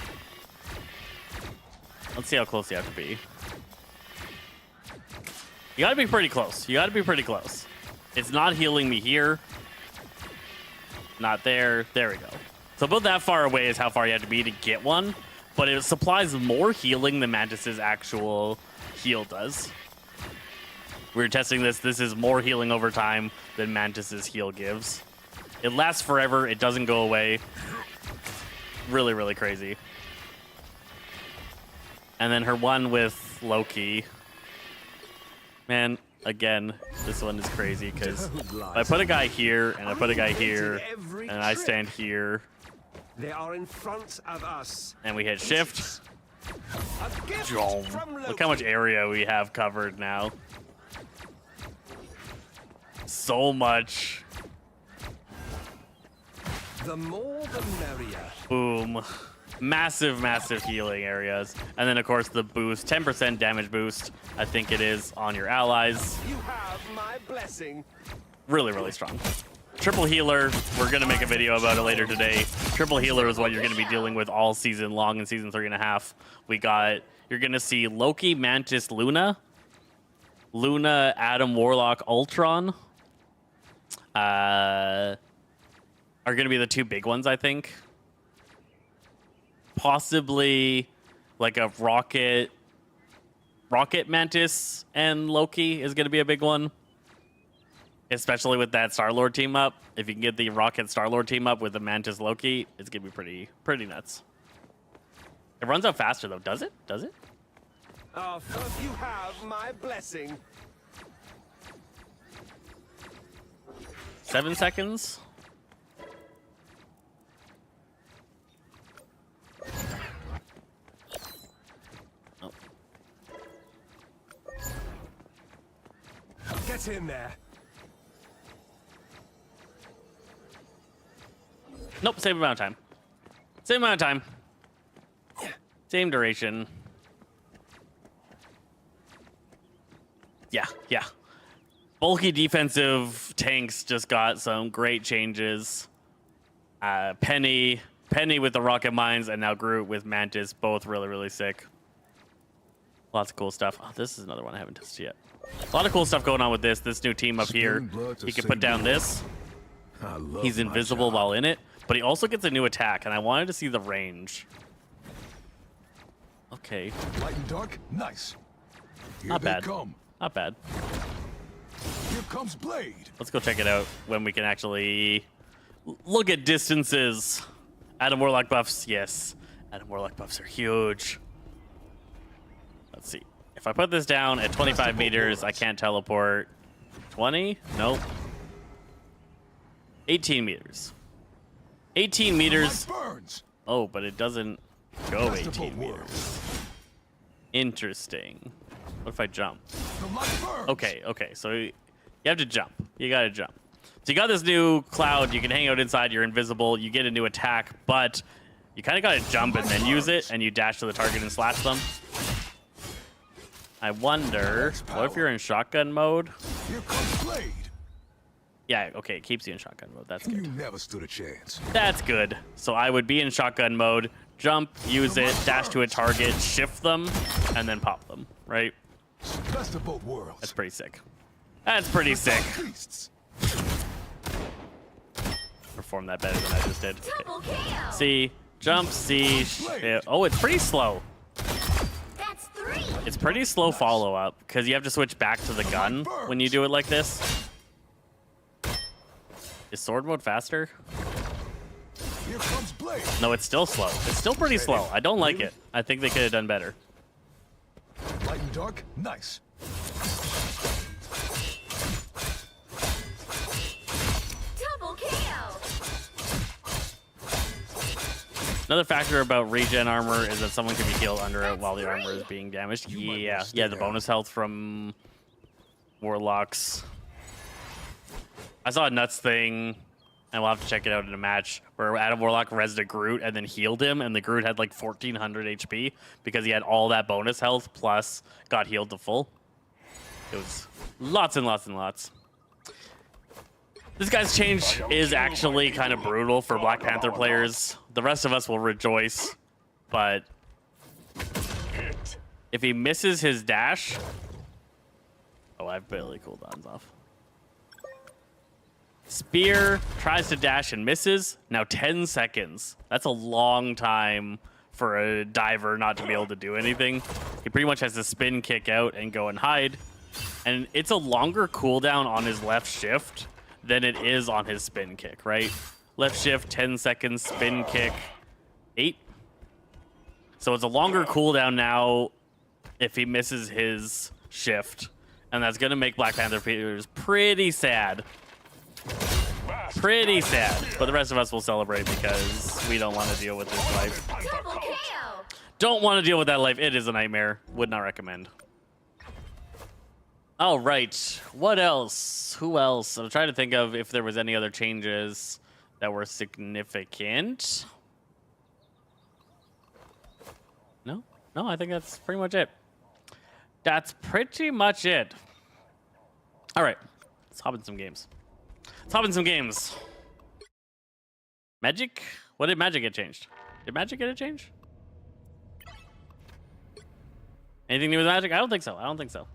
Let's see how close you have to be. You gotta be pretty close. You gotta be pretty close. It's not healing me here. Not there. There we go. So about that far away is how far you have to be to get one, but it supplies more healing than Mantis's actual heal does. We were testing this. This is more healing over time than Mantis's heal gives. It lasts forever. It doesn't go away. Really, really crazy. And then her one with Loki. Man, again, this one is crazy because I put a guy here and I put a guy here and I stand here They are in front of us. and we hit shift. A gift Jom. from Look how much Loki. area we have covered now. so much. The more the merrier. Boom. Massive, massive healing areas. And then, of course, the boost, 10% damage boost, I think it is, on your allies. You have my blessing. Really, really strong. Triple healer, we're going to make a video about it later today. Triple healer is what you're going to be dealing with all season long in season 3.5. You're going to see Loki, Mantis, Luna, Adam, Warlock, Ultron. Are going to be the two big ones, I think. Possibly like a Rocket Mantis and Loki is going to be a big one. Especially with that Star-Lord team up. If you can get the Rocket Star-Lord team up with the Mantis Loki, it's going to be pretty nuts. It runs out faster though, does it? Does it? You have my blessing. 7 seconds. Oh. Get in there. Nope, same amount of time. Same amount of time. Same duration. Yeah. Bulky defensive tanks just got some great changes. Penny with the rocket mines, and now Groot with Mantis, both really, really sick. Lots of cool stuff. Oh, this is another one I haven't tested yet. A lot of cool stuff going on with this new team up here. He can put down this. He's invisible while in it, but he also gets a new attack, and I wanted to see the range. Okay. Light and dark, nice. Here Not they bad. come. Not bad. Here comes Blade. Let's go check it out when we can actually look at distances. Adam Warlock buffs, yes. Adam Warlock buffs are huge. Let's see. If I put this down at 25 meters, I can't teleport. 20? Nope. 18 meters. 18 meters. Light burns. Oh, but it doesn't go Best of 18 both meters. worlds. Interesting. What if I jump? The light burns. Okay, so you have to jump. You gotta jump. So you got this new cloud, you can hang out inside, you're invisible, you get a new attack, but you kind of gotta jump and then use it, and you dash to the target and slash them. I wonder, what if you're in shotgun mode? Here comes Blade. Yeah, okay, it keeps you in shotgun mode, that's You good. never stood a chance. That's good. So I would be in shotgun mode, jump, use it, dash to a target, shift them, and then pop them, right? Best of both worlds. That's pretty sick. That's pretty sick. Beasts. Perform that better than I just did. Okay. Double KO. C, jump, C. Oh, it's pretty slow. That's 3. It's pretty slow follow-up because you have to switch back to the gun when you do it like this. Is sword mode faster? Here comes Blade. No, it's still slow. It's still pretty slow. I don't like it. I think they could have done better. Light and dark, nice. Double KO. Another factor about regen armor is that someone can be healed under it while the armor is being damaged. Yeah, the bonus health from Warlocks. I saw a nuts thing, and we'll have to check it out in a match, where Adam Warlock rezzed a Groot and then healed him, and the Groot had like 1400 HP because he had all that bonus health plus got healed to full. It was lots and lots and lots. This guy's change is actually kind of brutal for Black Panther players. The rest of us will rejoice, but if he misses his dash... Oh, I've barely cooldowns off. Spear tries to dash and misses. Now 10 seconds. That's a long time for a diver not to be able to do anything. He pretty much has to spin kick out and go and hide. And it's a longer cooldown on his left shift than it is on his spin kick, right? Left shift, 10 seconds, spin kick, 8. So it's a longer cooldown now if he misses his shift. And that's going to make Black Panther players pretty sad. Pretty sad. But the rest of us will celebrate because we don't want to deal with this life. Double KO. Don't want to deal with that life. It is a nightmare. Would not recommend. All right. What else? Who else? I'm trying to think of if there was any other changes that were significant. No? No, I think that's pretty much it. That's pretty much it. All right. Let's hop in some games. Magic? What did Magic get changed? Did Magic get a change? Anything new with Magic? I don't think so.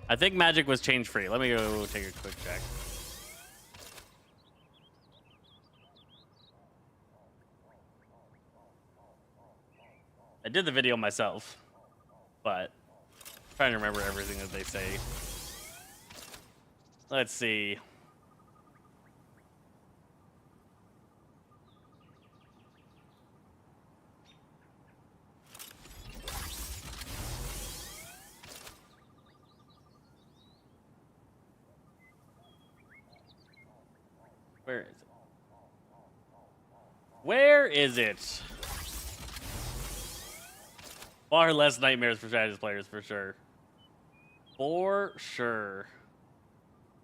I think Magic was change free. Let me go take a quick check. I did the video myself, but I'm trying to remember everything that they say. Let's see. Where is it? Far less nightmares for strategist players, for sure. For sure.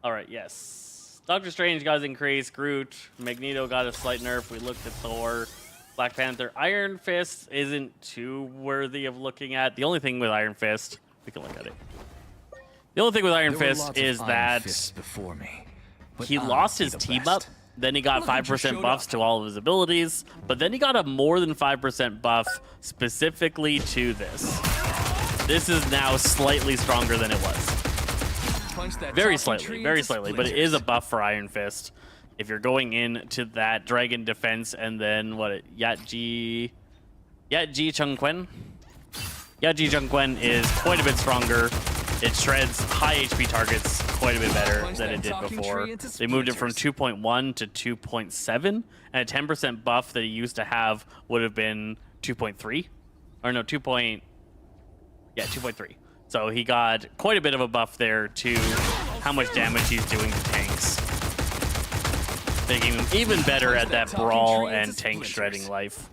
All right, yes. Doctor Strange got his increase. Groot. Magneto got a slight nerf. We looked at Thor. Black Panther. Iron Fist isn't too worthy of looking at. The only thing with Iron Fist, we can look at it. The only thing with Iron Fist is that before me, he lost his team up. Then he got 5% buffs to all of his abilities, but then he got a more than 5% buff specifically to this. This is now slightly stronger than it was. Very slightly, but it is a buff for Iron Fist. If you're going into that Dragon Defense and then what, Yatji Chungquen? Yatji Chungquen is quite a bit stronger. It shreds high HP targets quite a bit better than it did before. They moved it from 2.1 to 2.7, and a 10% buff that he used to have would have been 2.3. Or no, 2.3. So he got quite a bit of a buff there to how much damage he's doing to tanks. Making him even better at that brawl and tank shredding life.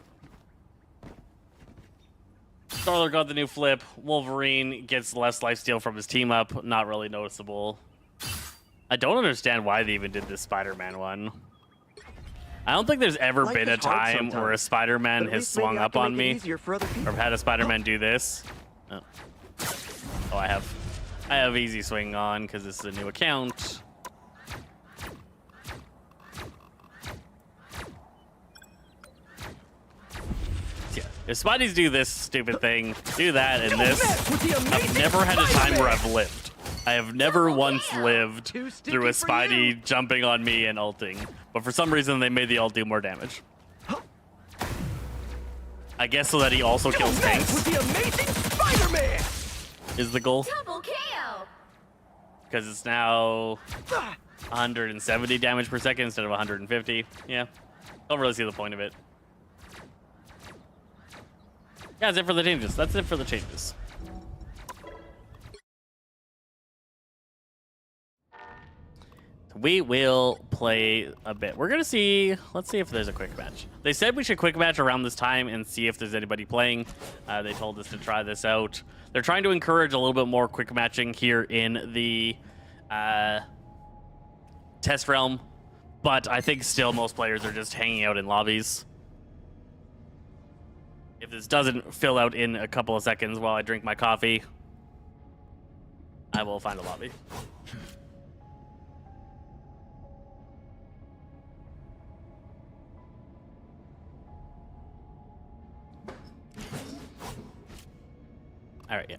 Star-Lord got the new flip. Wolverine gets less lifesteal from his team up. Not really noticeable. I don't understand why they even did this Spider-Man one. I don't think there's ever been a time where a Spider-Man has swung up on me. Or had a Spider-Man do this. Oh, I have easy swing on because this is a new account. If Spideys do this stupid thing, do that and this, I've never had a time where I've lived. I have never once lived through a Spidey jumping on me and ulting. But for some reason, they made the ult do more damage. I guess so that he also kills tanks. Is the goal. Because it's now 170 damage per second instead of 150. Yeah, don't really see the point of it. Yeah, that's it for the changes. That's it for the changes. We will play a bit. We're gonna see. Let's see if there's a quick match. They said we should quick match around this time and see if there's anybody playing. They told us to try this out. They're trying to encourage a little bit more quick matching here in the test realm, but I think still most players are just hanging out in lobbies. If this doesn't fill out in a couple of seconds while I drink my coffee, I will find a lobby. All right, yeah.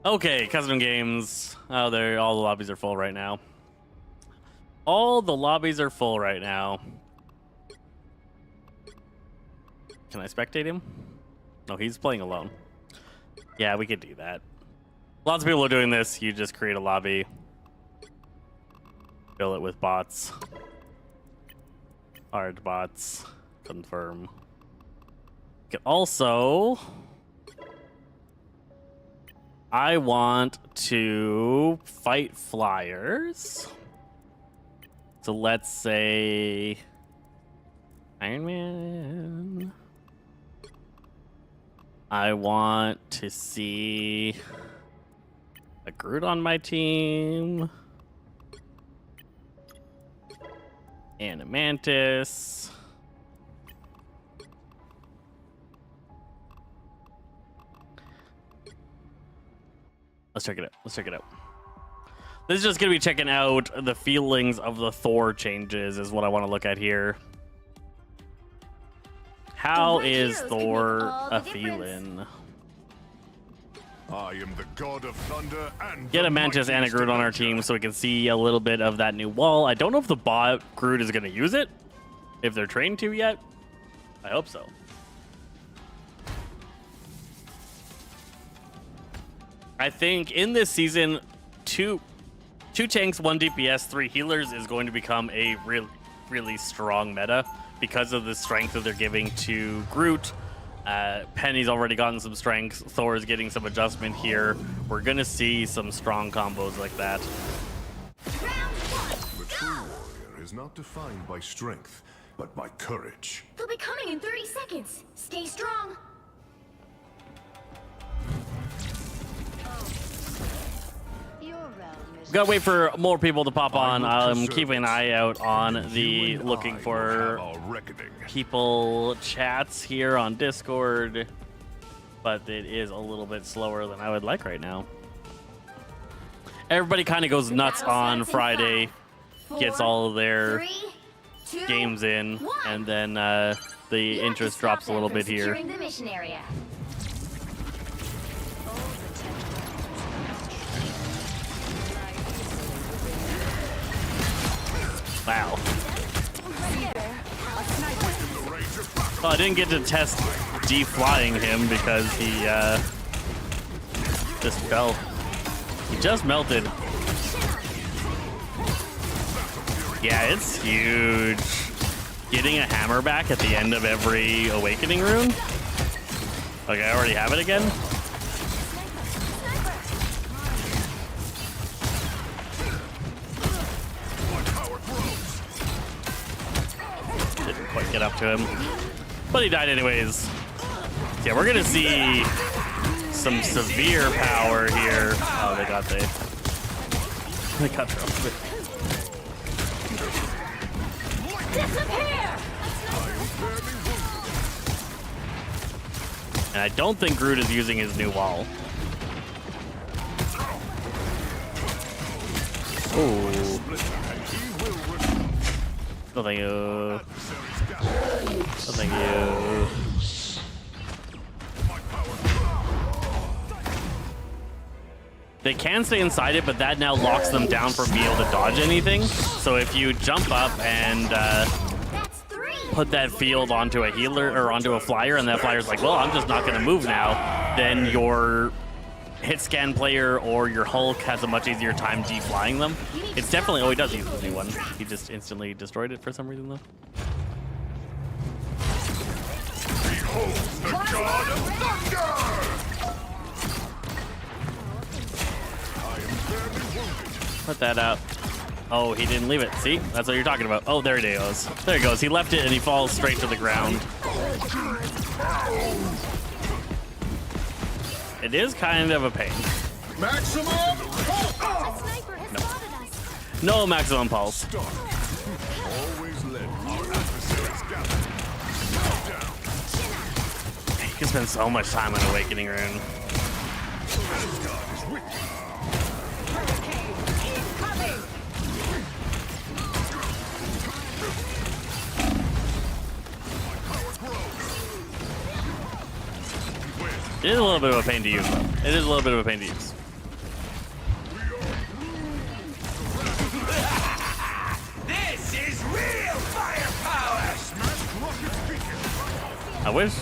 Okay, custom games. Oh, all the lobbies are full right now. All the lobbies are full right now. Can I spectate him? No, he's playing alone. Yeah, we could do that. Lots of people are doing this. You just create a lobby. Fill it with bots. Hard bots. Confirm. You can also... I want to fight flyers. So let's say... Iron Man... I want to see A Groot on my team. And a Mantis. Let's check it out. Let's check it out. This is just going to be checking out the feelings of the Thor changes is what I want to look at here. How And my is heroes can Thor make all the a difference. feeling? I am the god of thunder and Get the a Mantis and a mightiest Groot on our Avenger. team so we can see a little bit of that new wall. I don't know if the bot Groot is going to use it, if they're trained to yet. I hope so. I think in this season, two tanks, 1 DPS, 3 healers is going to become a really strong meta because of the strength that they're giving to Groot. Penny's already gotten some strength. Thor is getting some adjustment here. We're going to see some strong combos like that. The true warrior is not defined by strength, but by courage. They'll be coming in 30 seconds. Stay strong. Gotta wait for more people to pop on. I will I'm preserve keeping an it. eye out on the You and looking I will for have our reckoning. people chats here on Discord, but it is a little bit slower than I would like right now. Everybody kind of goes nuts Battle on starts in Friday, 5, gets 4, all of their 3, 2, games in, 1. and then the You have to interest stop drops a them little from bit here. securing the mission area. Wow. Well, I didn't get to test deflying him because he just fell. He just melted. Yeah, it's huge. Getting a hammer back at the end of every awakening rune. Like, I already have it again. Didn't quite get up to him. But he died anyways. Yeah, we're gonna see some severe power here. Oh, they got their Disappear! And I don't think Groot is using his new wall. Oh. No, thank you. No, thank you. They can stay inside it, but that now locks them down from being able to dodge anything. So if you jump up and That's 3. put that field onto a healer or onto a flyer, and that flyer's like, well, I'm just not going to move now, then your hit scan player or your Hulk has a much easier time deflying them. It's definitely, oh, he does use the new one. He just instantly destroyed it for some reason, though. Behold the god of thunder! I am barely wounded. Put that out. Oh, he didn't leave it. See? That's what you're talking about. Oh, there he goes. There he goes. He left it and he falls straight to the ground. It is kind of a pain. Maximum! A sniper has spotted us. No maximum pulse. Always let our adversaries gather. Down. You can spend so much time on Awakening Rune. It is a little bit of a pain to use, though. It is a little bit of a pain to use. This is real firepower! I wish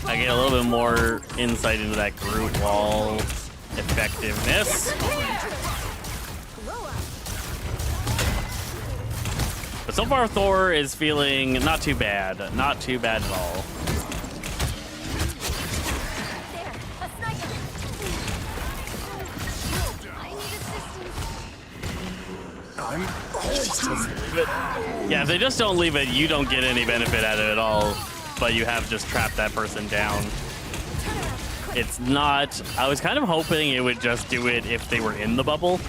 I get a little bit more insight into that Groot wall effectiveness. But so far, Thor is feeling not too bad. Not too bad at all. There, a sniper. I need assistance. Yeah, if they just don't leave it, you don't get any benefit out of it at all. But you have just trapped that person down. It's not. I was kind of hoping it would just do it if they were in the bubble.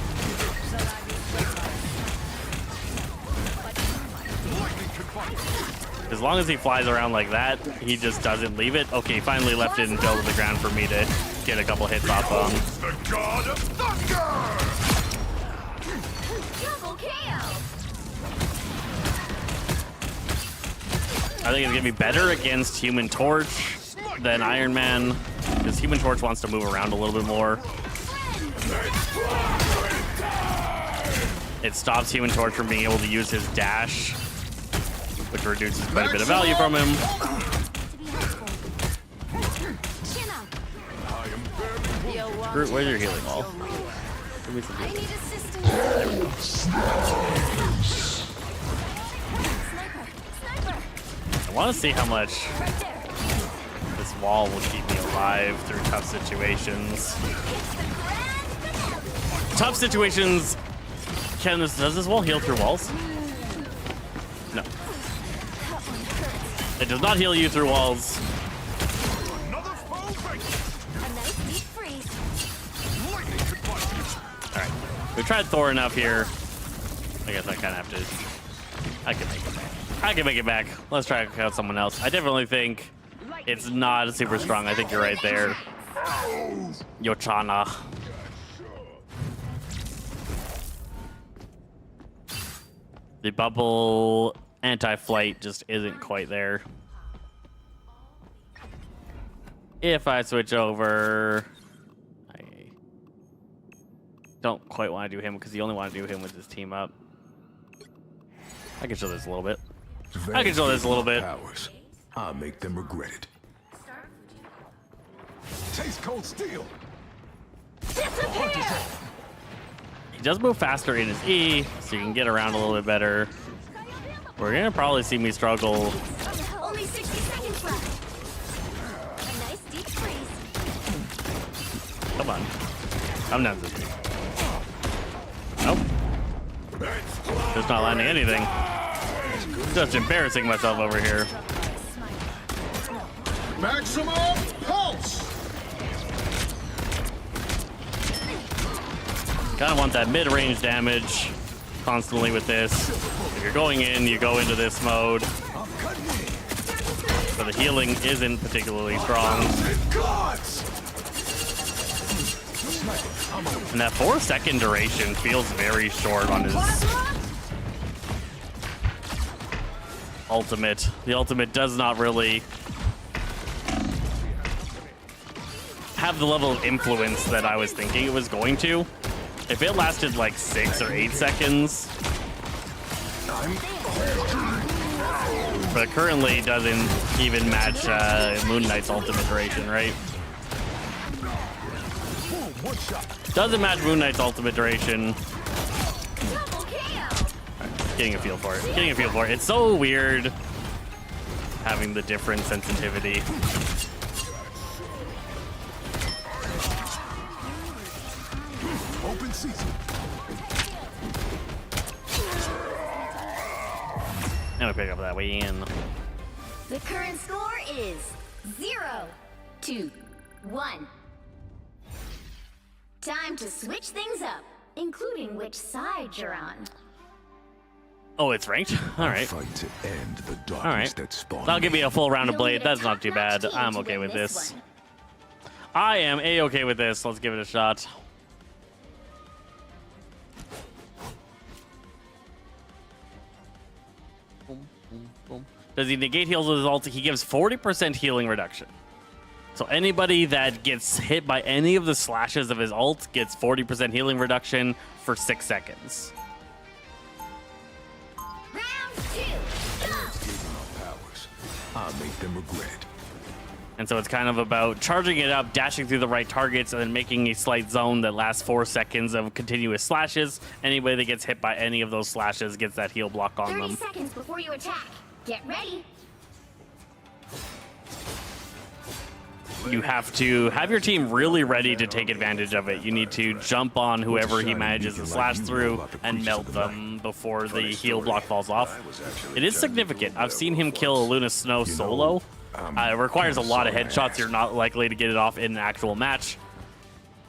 As long as he flies around like that, he just doesn't leave it. Okay, finally left it and fell to the ground for me to get a couple hits off on. The god of thunder! Double KO. I think it's gonna be better against Human Torch than Iron Man, because Human Torch wants to move around a little bit more. It stops Human Torch from being able to use his dash, which reduces quite a bit of value from him. To be helpful. Chin up. Groot, where's your healing wall? Give me some I healing. need assistance. Sniper. Sniper. I want to see how much Right there. this wall will keep me alive through tough situations. It's the grand finale. Tough situations. Does this wall heal through walls? No. That one hurts. It does not heal you through walls. Another foe vanquished! A nice deep freeze. Lightning confronted! Alright. We've tried Thor enough here. I guess I kind of have to... I can make it back. I can make it back. Let's try out someone else. I definitely think it's not super strong. I think you're right there. Yochana. The bubble anti-flight just isn't quite there. If I switch over... I don't quite want to do him because you only want to do him with his team up. I can show this a little bit. I can show this a little bit. Powers. I'll make them regret it. Taste cold steel. He does move faster in his E, so you can get around a little bit better. We're gonna probably see me struggle. Only 60 seconds left. A nice deep freeze. Come on. I'm not this big. Nope. Just not landing anything. Just embarrassing myself over here. Maximum pulse! Kind of want that mid-range damage constantly with this. If you're going in, you go into this mode. But the healing isn't particularly strong. And that 4-second duration feels very short on his ultimate. The ultimate does not really have the level of influence that I was thinking it was going to. If it lasted like 6 or 8 seconds, but it currently doesn't even match Moon Knight's ultimate duration, right? Doesn't match Moon Knight's ultimate duration. Double KO. Getting a feel for it. Getting a feel for it. It's so weird having the different sensitivity. Open season. Now we pick up that way in. The current score is 0-1. Time to switch things up, including which side you're on. Oh, it's ranked? All right. Fight to end the darkness All right. that spawned. That'll give me a full round of You'll Blade. need a That's not too top-notch bad. team I'm to okay win with this. one. I am A-okay with this. Let's give it a shot. Does he negate heals with his ult? He gives 40% healing reduction. So anybody that gets hit by any of the slashes of his ult gets 40% healing reduction for 6 seconds. Round 2, go! Powers. I'll make them regret it. And so it's kind of about charging it up, dashing through the right targets, and then making a slight zone that lasts 4 seconds of continuous slashes. Anybody that gets hit by any of those slashes gets that heal block on 30 them. seconds before you attack. Get ready. You have to have your team really ready to take advantage of it. You need to jump on whoever he manages to slash through and melt them before the heal block falls off. It is significant. I've seen him kill Luna Snow solo It requires a lot of headshots. You're not likely to get it off in an actual match.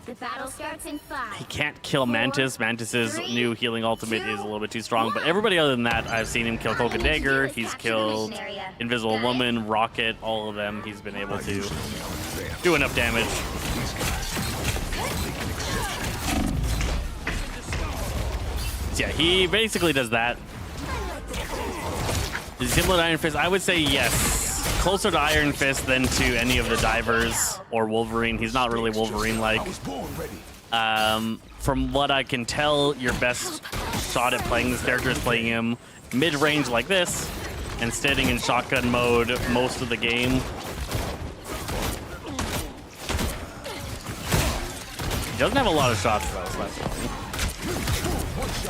The battle starts in 5. He can't kill Mantis. Mantis's new healing ultimate is a little bit too strong, but everybody other than that, I've seen him kill Cloak Dagger. He's killed Invisible Woman, Rocket, all of them. He's been able to do enough damage. Yeah, he basically does that. Is he similar to Iron Fist? I would say yes. Closer to Iron Fist than to any of the divers or Wolverine. He's not really Wolverine-like. From what I can tell, your best shot at playing this character is playing him mid-range like this and standing in shotgun mode most of the game. He doesn't have a lot of shots though, so that's fine.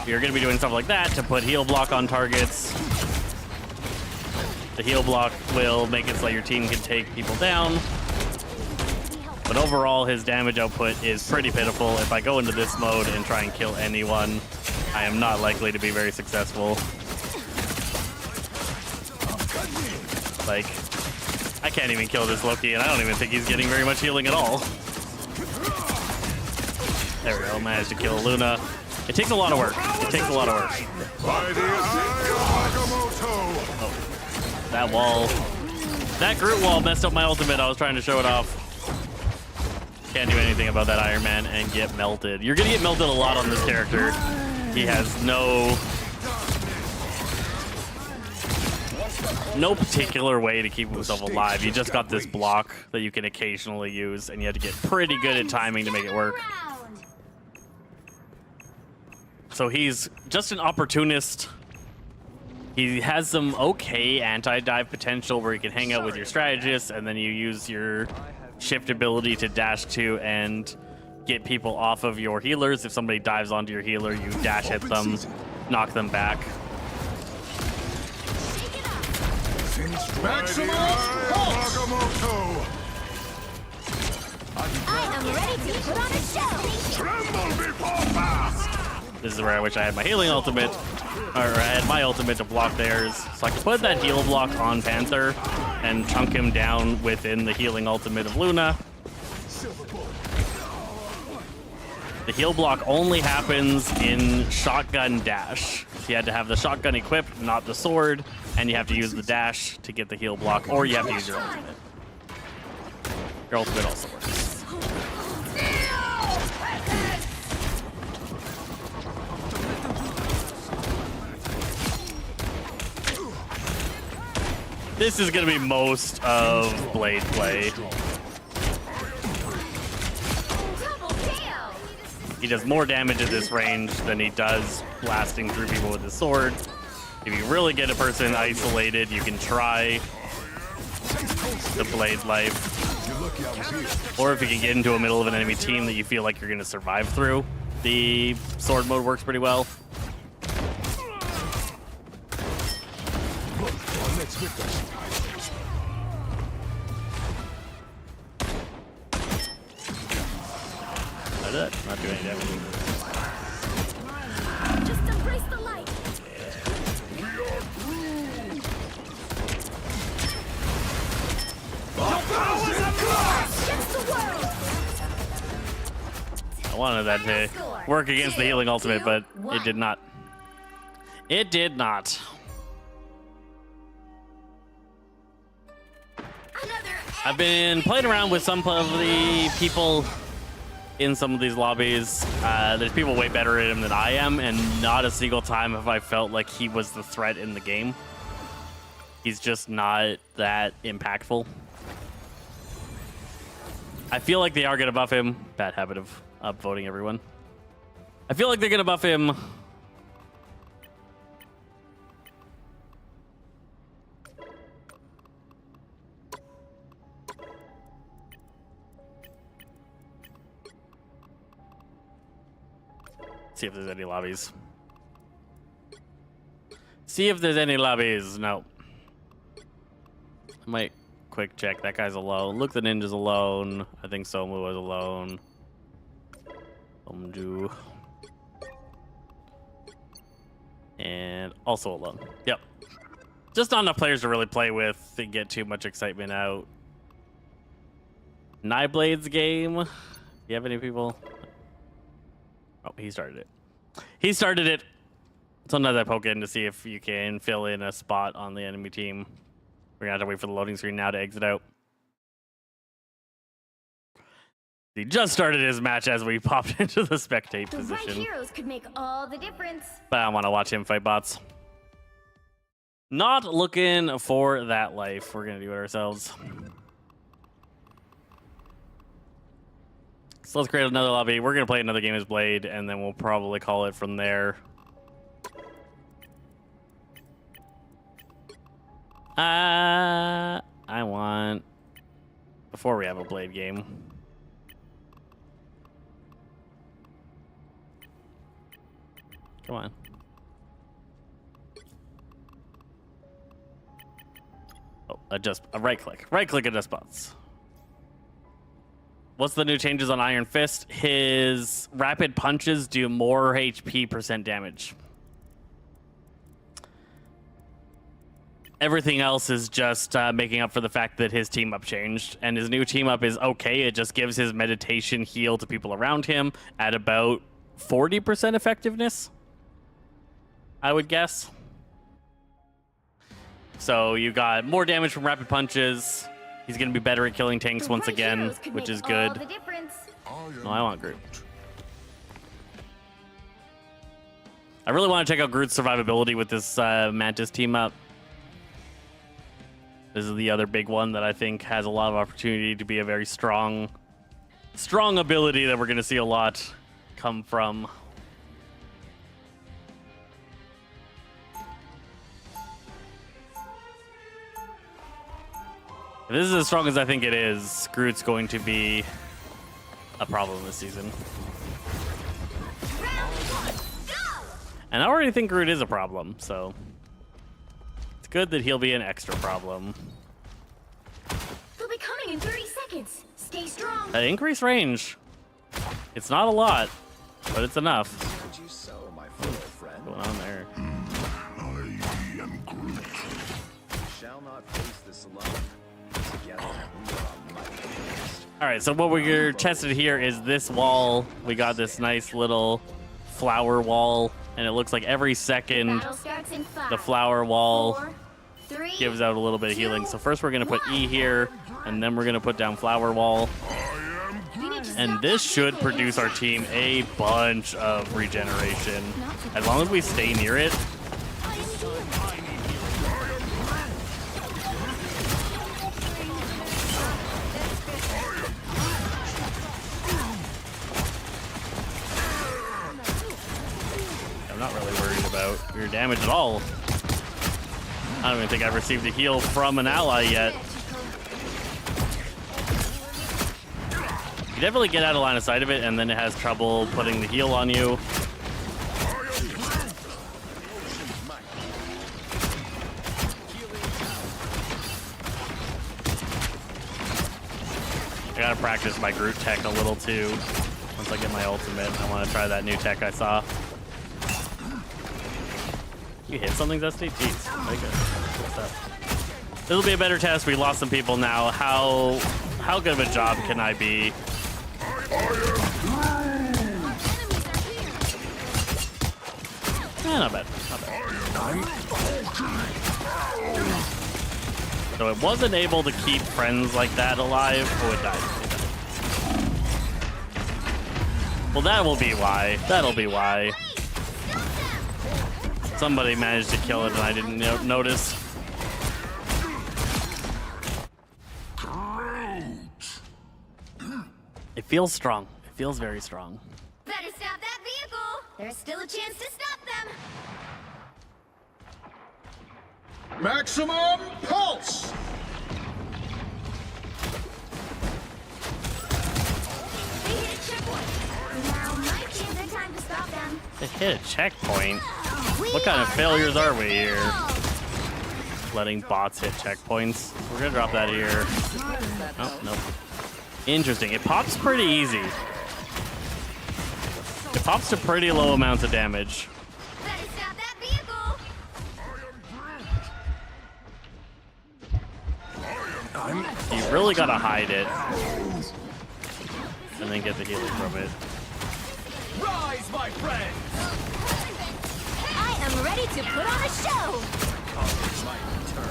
You're going to be doing stuff like that to put heal block on targets. The heal block will make it so your team can take people down. But overall, his damage output is pretty pitiful. If I go into this mode and try and kill anyone, I am not likely to be very successful. Like, I can't even kill this Loki, and I don't even think he's getting very much healing at all. There we go, managed to kill Luna. It takes a lot of work. It takes a lot of work. Oh, that wall. That Groot wall messed up my ultimate. I was trying to show it off. Can't do anything about that Iron Man and get melted. You're gonna get melted a lot on this character. He has no particular way to keep himself alive. You just got this block that you can occasionally use, and you have to get pretty good at timing to make it work. So he's just an opportunist. He has some okay anti-dive potential where you can hang out with your strategist, and then you use your shift ability to dash to and get people off of your healers. If somebody dives onto your healer, you dash hit them, knock them back. I am ready to put on a show. Tremble before fast. This is where I wish I had my healing ultimate, or I had my ultimate to block theirs. So I can put that heal block on Panther and chunk him down within the healing ultimate of Luna. The heal block only happens in shotgun dash. So you had to have the shotgun equipped, not the sword, and you have to use the dash to get the heal block, or you have to use your ultimate. Your ultimate also works. This is going to be most of Blade play. He does more damage at this range than he does blasting through people with his sword. If you really get a person isolated, you can try the Blade Life. Or if you can get into the middle of an enemy team that you feel like you're going to survive through, the sword mode works pretty well. Not doing any damage. Just embrace the light. I wanted that to work against the healing ultimate, but it did not. It did not. I've been playing around with some of the people in some of these lobbies. There's people way better at him than I am, and not a single time have I felt like he was the threat in the game. He's just not that impactful. I feel like they are going to buff him. Bad habit of upvoting everyone. I feel like they're going to buff him. See if there's any lobbies. See if there's any lobbies. No. I might quick check. That guy's alone. Look, the ninja's alone. I think Somu was alone. Omdu. And also alone. Yep. Just not enough players to really play with to get too much excitement out. Nightblade's game. Do you have any people? Oh, he started it. He started it. Sometimes I poke in to see if you can fill in a spot on the enemy team. We're gonna have to wait for the loading screen now to exit out. He just started his match as we popped into the spectate The right position. heroes could make all the difference. But I want to watch him fight bots. Not looking for that life. We're gonna do it ourselves. So let's create another lobby. We're gonna play another game as Blade, and then we'll probably call it from there. I want before we have a Blade game. Come on. Oh, adjust. Right click. Right click adjust spots. What's the new changes on Iron Fist? His rapid punches do more HP % damage. Everything else is just making up for the fact that his team up changed, and his new team up is okay. It just gives his meditation heal to people around him at about 40% effectiveness, I would guess. So you got more damage from rapid punches. He's going to be better at killing tanks once again, which is good. No, I want Groot. I really want to check out Groot's survivability with this Mantis team up. This is the other big one that I think has a lot of opportunity to be a very strong ability that we're going to see a lot come from. If this is as strong as I think it is, Groot's going to be a problem this season. And I already think Groot is a problem, so it's good that he'll be an extra problem. They'll be coming in 30 seconds. Stay strong. Increased range. It's not a lot, but it's enough. Could you so, my fellow friend? What's going on there? I am Groot. We shall not face this alone. Together, we are mighty against. All right, so what we're tested here is this wall. We got this nice little flower wall, and it looks like every second Battle starts in 5, the flower wall 4, 3, gives out a little bit of healing. So first we're gonna put E here, and then we're gonna put down flower wall. we need to And stop this that should vehicle. produce our team a bunch of regeneration. As long as we stay near it. I'm not really worried about your damage at all. I don't even think I've received a heal from an ally yet. You definitely get out of line of sight of it, and then it has trouble putting the heal on you. I gotta practice my Groot tech a little too. Once I get my ultimate, I want to try that new tech I saw. You hit something, Zesty? Jeez, very good. Good stuff. This will be a better test. We lost some people now. How good of a job can I be? Not bad. Not bad. So it wasn't able to keep friends like that alive. Oh, it died. Well, that will be why. That'll be why. Somebody managed to kill it and I didn't notice. It feels strong. It feels very strong. Better stop that vehicle. There's still a chance to stop them. Maximum pulse! They hit a checkpoint. Now might be a good time to stop them. They hit a checkpoint. What kind of failures are we here? Letting bots hit checkpoints. We're gonna drop that here. Oh, nope. Interesting. It pops pretty easy. It pops to pretty low amounts of damage. Better stop that vehicle. really gotta hide it. And then get the healing from it. Rise, my friend! I am ready to put on a show.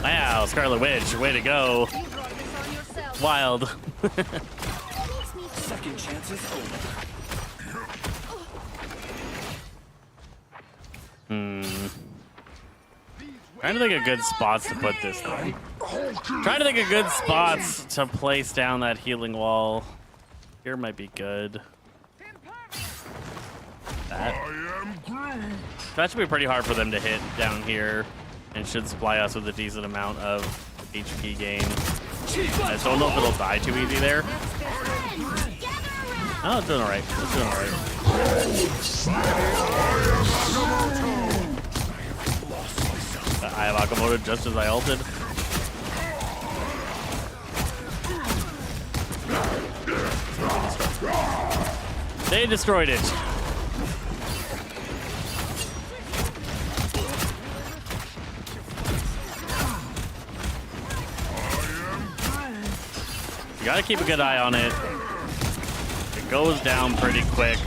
Wow, Scarlet Witch, way to go. Wild. Second chances over. Trying to think of good spots to put this though. Trying to think of good spots to place down that healing wall. Here might be good. That should be pretty hard for them to hit down here, and should supply us with a decent amount of HP gain. I just don't know if it'll die too easy there. Oh, it's doing alright. It's doing alright. I have Akamoto just as I ulted. They destroyed it. You gotta keep a good eye on it. It goes down pretty quick.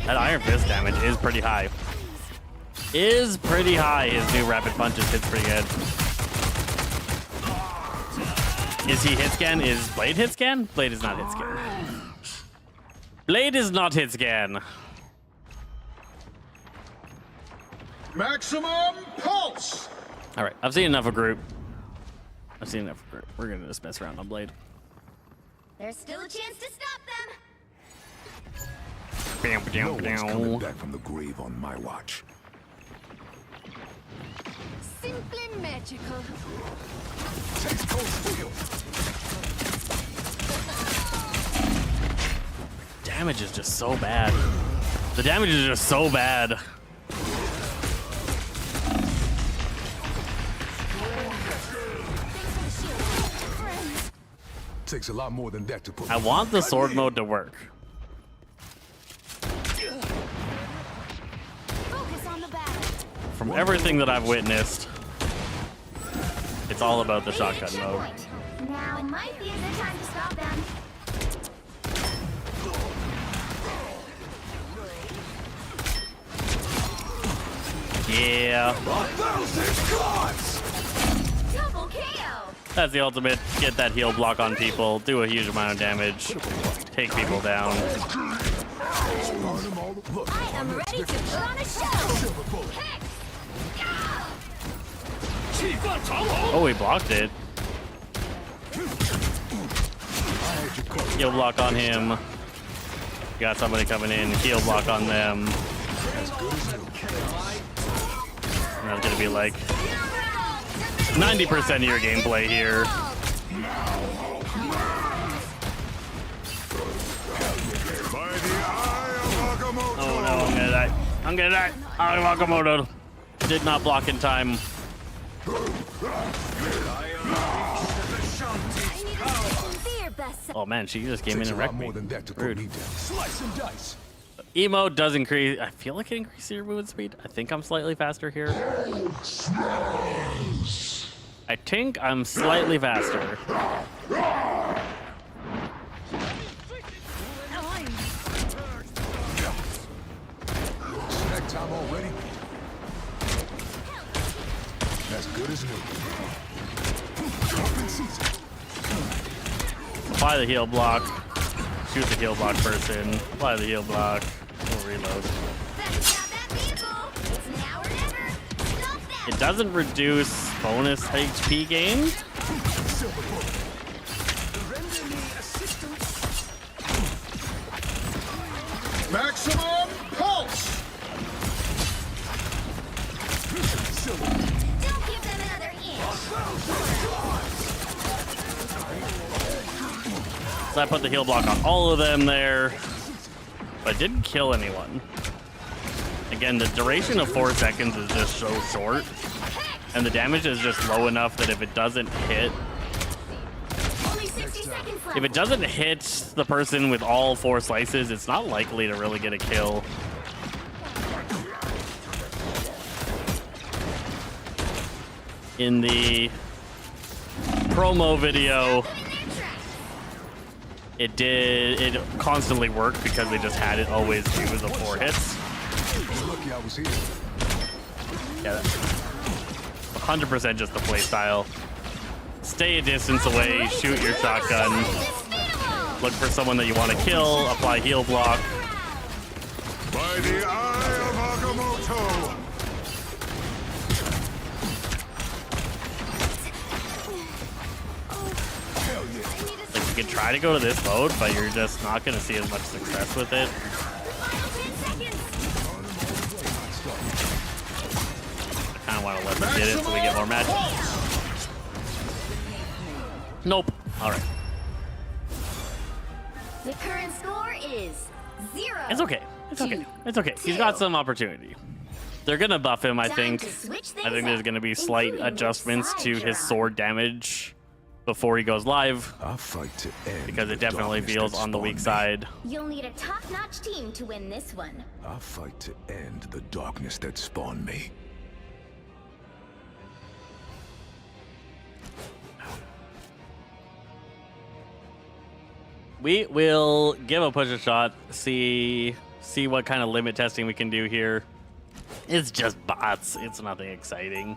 That Iron Fist damage is pretty high. His new rapid punches hits pretty good. Is he hit scan? Is Blade hit scan? Blade is not hit scan. Blade is not hit scan. Maximum pulse. All right, I've seen enough of group. We're gonna just mess around on Blade. There's still a chance to stop them. Bam, No bam, one's coming bam. back from the grave on my watch. Simply magical. Takes cold steel. Damage is just so bad. The damage is just so bad. Takes a lot more than that to put. I want the sword mode to work. Focus on the battle. From everything that I've witnessed, it's all about the shotgun mode. Now it might be a good time to stop them. Yeah, Double KO. that's the ultimate. Get that heal block on people, do a huge amount of damage, take people down. I am ready to put on a show. Oh, he blocked it. Heal block on him. Got somebody coming in. Heal block on them. And that's gonna be like 90% of your gameplay here. By the eye of Agamotto. Oh no, I'm gonna die. I'm gonna die. Oh, Wakamoto did not block in time. I need a severe best. Oh man, she just came in Takes a and lot wrecked me. more than that to put Rude. me down. Slice and dice. Emo does increase. I feel like it increases your movement speed. I think I'm slightly faster here. I think I'm slightly faster. Snack time already. As good as new. Open season. Apply the heal block. Shoot the heal block person. Apply the heal block. We'll reload. Better stop that vehicle. It's now or never. Stop that. It doesn't reduce bonus HP gain. Maximum pulse. Don't give them another inch. So I put the heal block on all of them there. But I didn't kill anyone. Again, the duration of 4 seconds is just so short. And the damage is just low enough that if it doesn't hit, Only 60 seconds left. if it doesn't hit the person with all 4 slices, it's not likely to really get a kill. In the promo video, it constantly worked because they just had it always do the 4 hits. Lucky I was here. Yeah, 100% just the play style. Stay a distance away, shoot your shotgun, look for someone that you want to kill, apply heal block. By the eye of Agamotto. Like, you can try to go to this mode, but you're just not going to see as much success with it. I kind of want to let them get it so we get more matches. Nope. All right. The current score is 0. It's okay. It's okay. It's okay. He's got some opportunity. They're going to buff him, I think. I think there's going to be slight adjustments to his sword damage before he goes live, I fight to end because it the definitely darkness feels that on the weak spawned me. side. You'll need a top-notch team to win this one. I fight to end the darkness that spawned me. We will give a push a shot, see what kind of limit testing we can do here. It's just bots. It's nothing exciting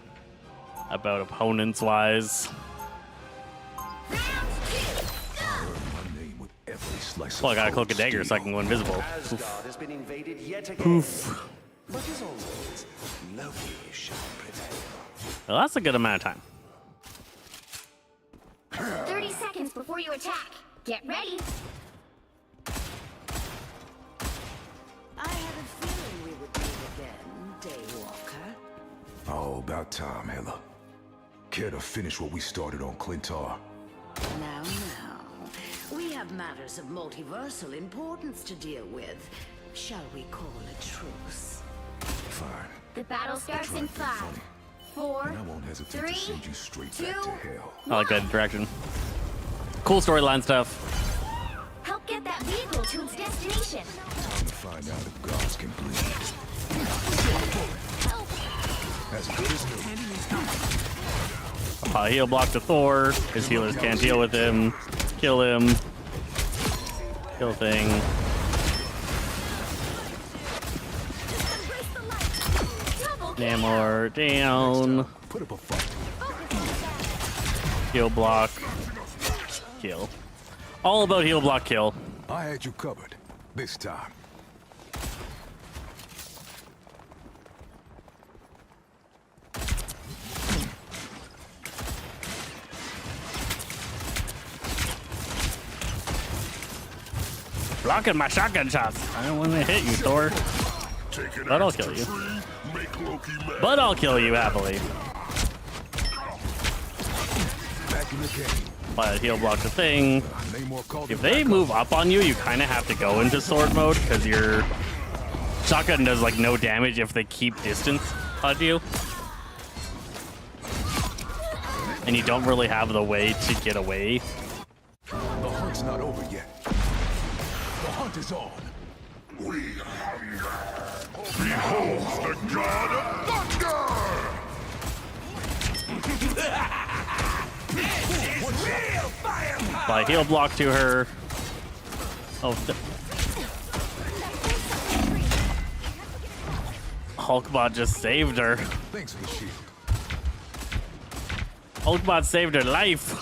about opponents wise. My name with every slice Well, I gotta of cloak a dagger so I steel. can go invisible. Asgard has been invaded yet again. Poof. But as always, Loki shall prevail. Well, that's a good amount of time. 30 seconds before you attack. Get ready. I had a feeling we would meet again, Daywalker. Oh, about time, Hela. Care to finish what we started on Clintar? Now, we have matters of multiversal importance to deal with. Shall we call a truce? Fine. The battle starts in Try to be 5, funny, 4, and I won't hesitate 3, to send you straight back to 2, hell. I like that interaction. Cool storyline stuff. help get that vehicle to its destination. Time to find out if gods can bleed. As good as new. Heal block to Thor. His healers can't deal with him. Kill him. Kill thing. Namor down. Put up a fight. Heal block. Kill. All about heal block kill. I had you covered. This time. Blocking my shotgun shots. I don't want to hit you, Thor. Take an But I'll axe kill to you. three, make Loki mad. But I'll kill you happily. Back in the game. But heal block the thing. Namor called If it they back move up on you, you kind of have to go into sword mode because your shotgun does like no damage if they keep distance on you. And you don't really have the way to get away. The hunt's not over yet. The hunt is on. We hunger. Behold the god of thunder! Apply heal block to her. Oh, Hulkbot just saved her. Thanks for the shield. Hulkbot saved her life.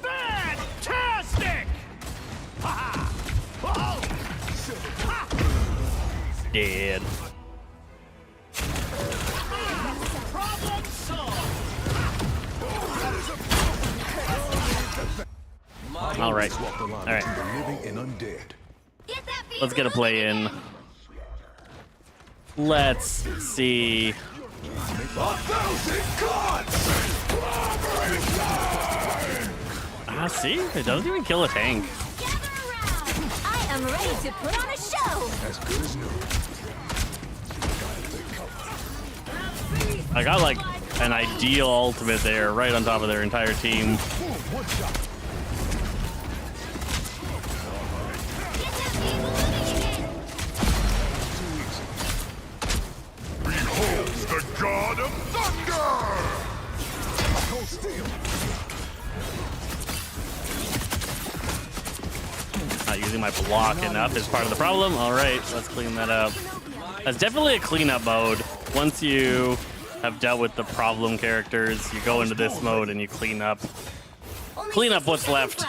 Fantastic! Dead. Problem solved! All right. Swap the line All right. between the living and undead. Get that vehicle Let's get a play in. Let's see. Ah, see? It doesn't even kill a tank. Gather around. I am ready to put on a show. As good as new. I got like an ideal ultimate there, right on top of their entire team. One shot. Get that vehicle moving again. Behold the god of thunder! Cold steel. using my block enough is part of the problem. All right, let's clean that up. That's definitely a cleanup mode. Once you have dealt with the problem characters, you go into this mode and you clean up what's left.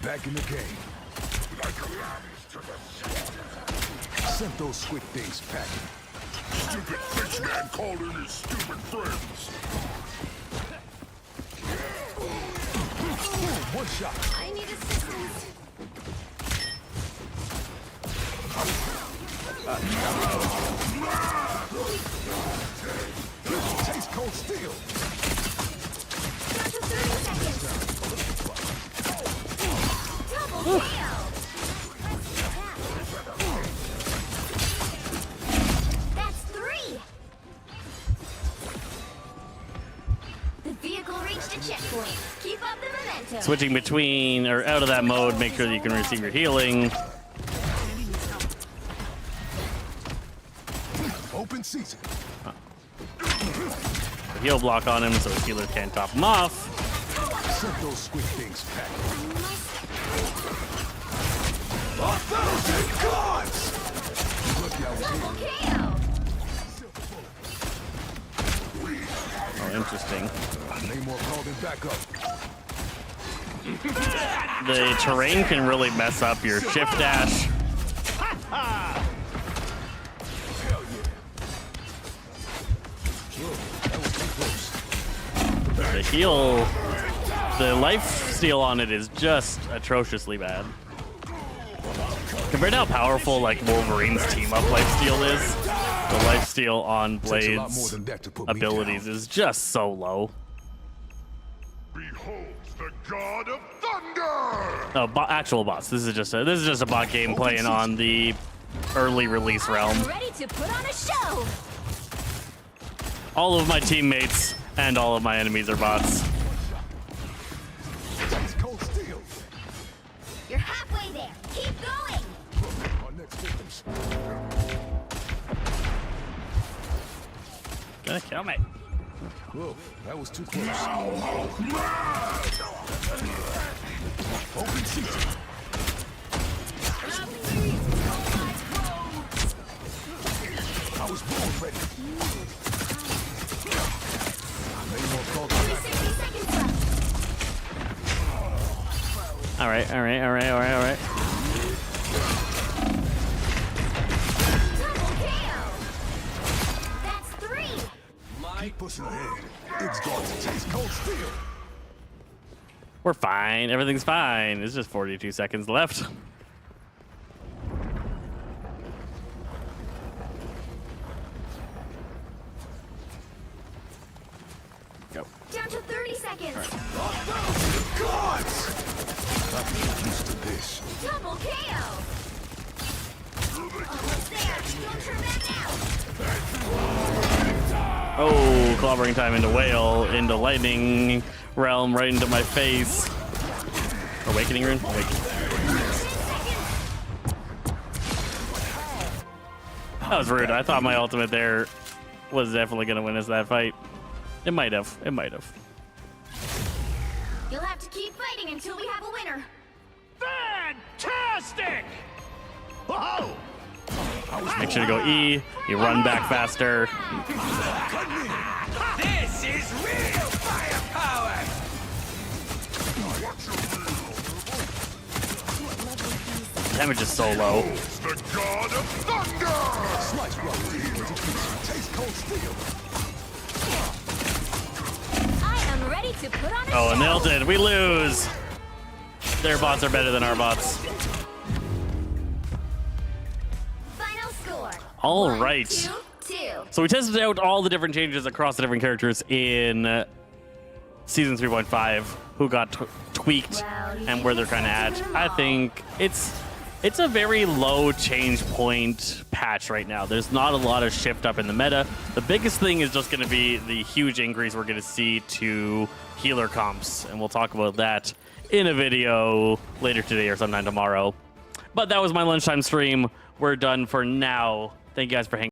Back in the game. Sent those squid things packing. Stupid fish man called in his stupid friends. One shot. I need assistance. Taste cold steel. Down to 30 seconds. Double kill. That's 3. The vehicle reached a checkpoint. Keep up the momentum. Switching between or out of that mode, make sure that you can receive your healing. Open season. The heal block on him so his healer can't top him off. Sent those squid things packing. 1,000 gods! Lucky I was Double here. kill. Oh, interesting. Namor called him back up. The terrain can really mess up your shift dash. Hell yeah. Whoa, that was too close. The heal, the life steal on it is just atrociously bad. Compared to how powerful like Wolverine's team up life steal is, the life steal on Takes a lot more Blade's than that to put me abilities down. is just so low. Beholds the god of thunder! Oh, actual bots. This is just a bot game playing on the early release realm. Ready to put on a show. All of my teammates and all of my enemies are bots. Taste cold steel. You're halfway there. Keep going. Our next victims. Gonna kill me. Whoa, that was too close. Open season. I was born ready. Namor called him Only back. 60 seconds left. All right. Double kill. That's 3. Keep pushing ahead. It's going to taste cold steel. We're fine. Everything's fine. It's just 42 seconds left. Go. Down to 30 seconds. Gods! I'm used to this. Double kill. Almost there. Don't turn back now. Oh, clobbering time into whale, into lightning realm, right into my face. Awakening rune? Awakening. That was rude. I thought my ultimate there was definitely going to win us that fight. It might have. It might have. You'll have to keep fighting until we have a winner. Fantastic! Whoa! Make sure to go E. You run back faster. This is real firepower! Damage is so low. The god of thunder! Slice rock. Taste cold steel. I am ready to put on a Oh, show. nailed it. We lose. Their bots are better than our bots. Final score. All 1, right. 2, 2. So we tested out all the different changes across the different characters in Season 3.5, who got tweaked and where they're kind of at. I think it's a very low change point patch right now. There's not a lot of shift up in the meta. The biggest thing is just going to be the huge increase we're going to see to healer comps, and we'll talk about that in a video later today or sometime tomorrow. But that was my lunchtime stream. We're done for now. Thank you guys for hanging